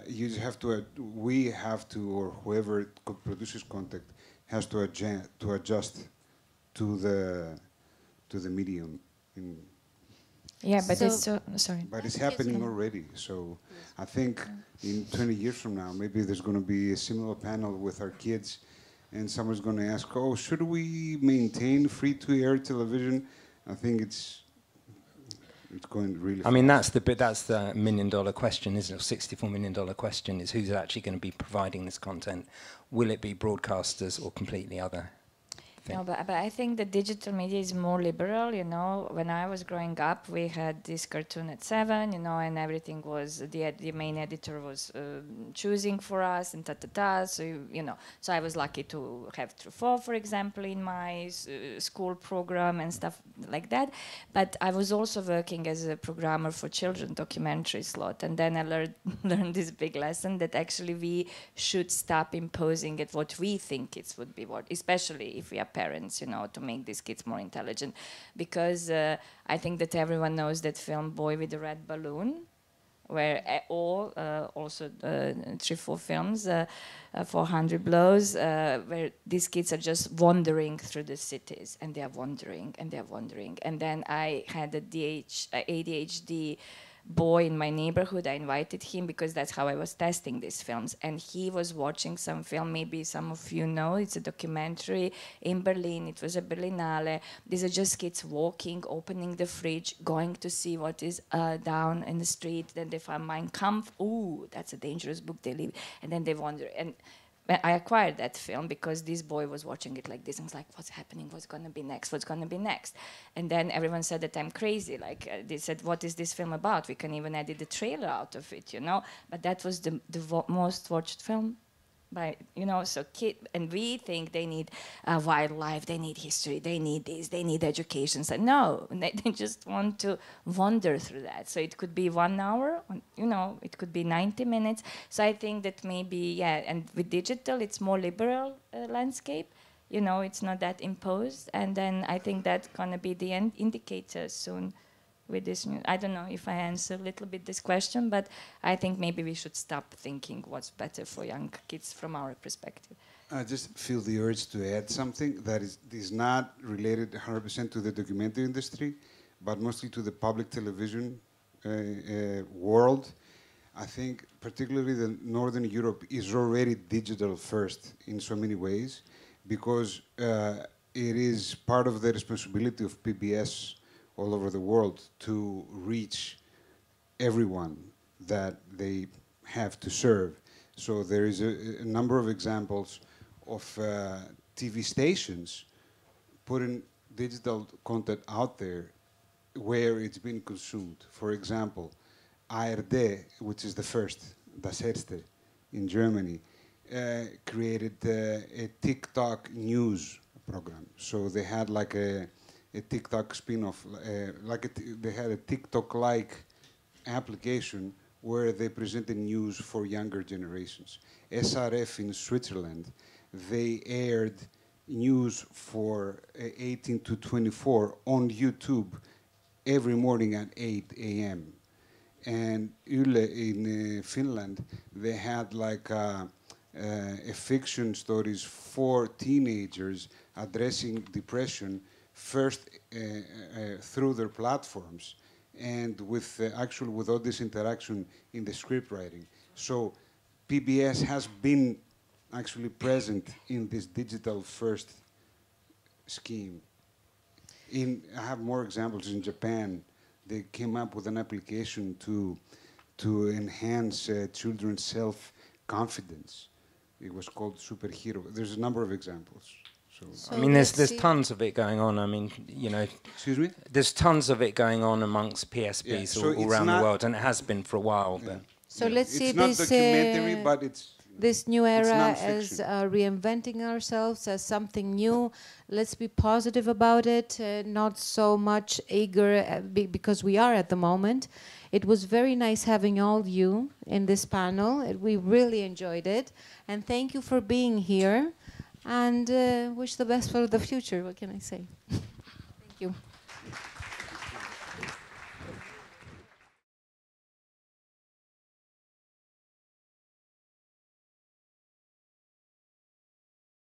you just have to. We have to, or whoever produces content has to adjust to the medium. Yeah, but it's so sorry. But it's happening already. So I think in 20 years from now, maybe there's going to be a similar panel with our kids, and someone's going to ask, "Oh, should we maintain free-to-air television?" I think it's going really fast. I mean, that's the $1 million question, isn't it? $64 million question is who's actually going to be providing this content. Will it be broadcasters or completely other? No, but I think the digital media is more liberal, you know. When I was growing up, we had this cartoon at 7, you know, and everything was, the main editor was choosing for us and ta-ta-ta, so, you know. So I was lucky to have Truffaut, for example, in my school program and stuff like that. But I was also working as a programmer for children documentary slot, and then I learned this big lesson that actually we should stop imposing at what we think it would be, especially if we are parents, you know, to make these kids more intelligent, because I think that everyone knows that film Boy with the Red Balloon, where also 3-4 films, 400 Blows, where these kids are just wandering through the cities, and they are wandering, and they are wandering. And then I had a ADHD boy in my neighborhood. I invited him because that's how I was testing these films, and he was watching some film, maybe some of you know, it's a documentary in Berlin. It was a Berlinale. These are just kids walking, opening the fridge, going to see what is down in the street. Then they find Mein Kampf. Ooh, that's a dangerous book. They leave, and then they wander. And I acquired that film because this boy was watching it like this and was like, what's happening? What's going to be next? What's going to be next? And then everyone said that I'm crazy. Like, they said, what is this film about? We can even edit the trailer out of it, you know? But that was the most watched film by, you know, so and we think they need wildlife, they need history, they need this, they need education. So no, they just want to wander through that. So it could be 1 hour, you know, it could be 90 minutes. So I think that maybe, yeah, and with digital, it's more liberal landscape. You know, it's not that imposed. And then I think that's going to be the indicator soon with this new. I don't know if I answer a little bit this question, but I think maybe we should stop thinking what's better for young kids from our perspective. I just feel the urge to add something that is not related 100% to the documentary industry, but mostly to the public television world. I think particularly the Northern Europe is already digital first in so many ways, because it is part of the responsibility of PBS all over the world to reach everyone that they have to serve. So there is a number of examples of TV stations putting digital content out there where it's been consumed. For example, ARTE, which is the first, das Erste, in Germany, created a TikTok news program. So they had like a TikTok spin-off, they had a TikTok-like application where they presented news for younger generations. SRF in Switzerland, they aired news for 18 to 24 on YouTube every morning at 8 a.m. And Yle in Finland, they had like a fiction stories for teenagers addressing depression first through their platforms and with actually with all this interaction in the script writing. So PBS has been actually present in this digital first scheme. I have more examples in Japan. They came up with an application to enhance children's self-confidence. It was called Superhero. There's a number of examples. So I mean, there's tons of it going on. I mean, you know, excuse me. There's tons of it going on amongst PSBs so all around the world, and it has been for a while. Yeah. But so let's see it's not documentary, but it's this new era as reinventing ourselves as something new. Let's be positive about it, not so much eager because we are at the moment. It was very nice having all you in this panel. We really enjoyed it, and thank you for being here. And wish the best for the future. What can I say? Thank you.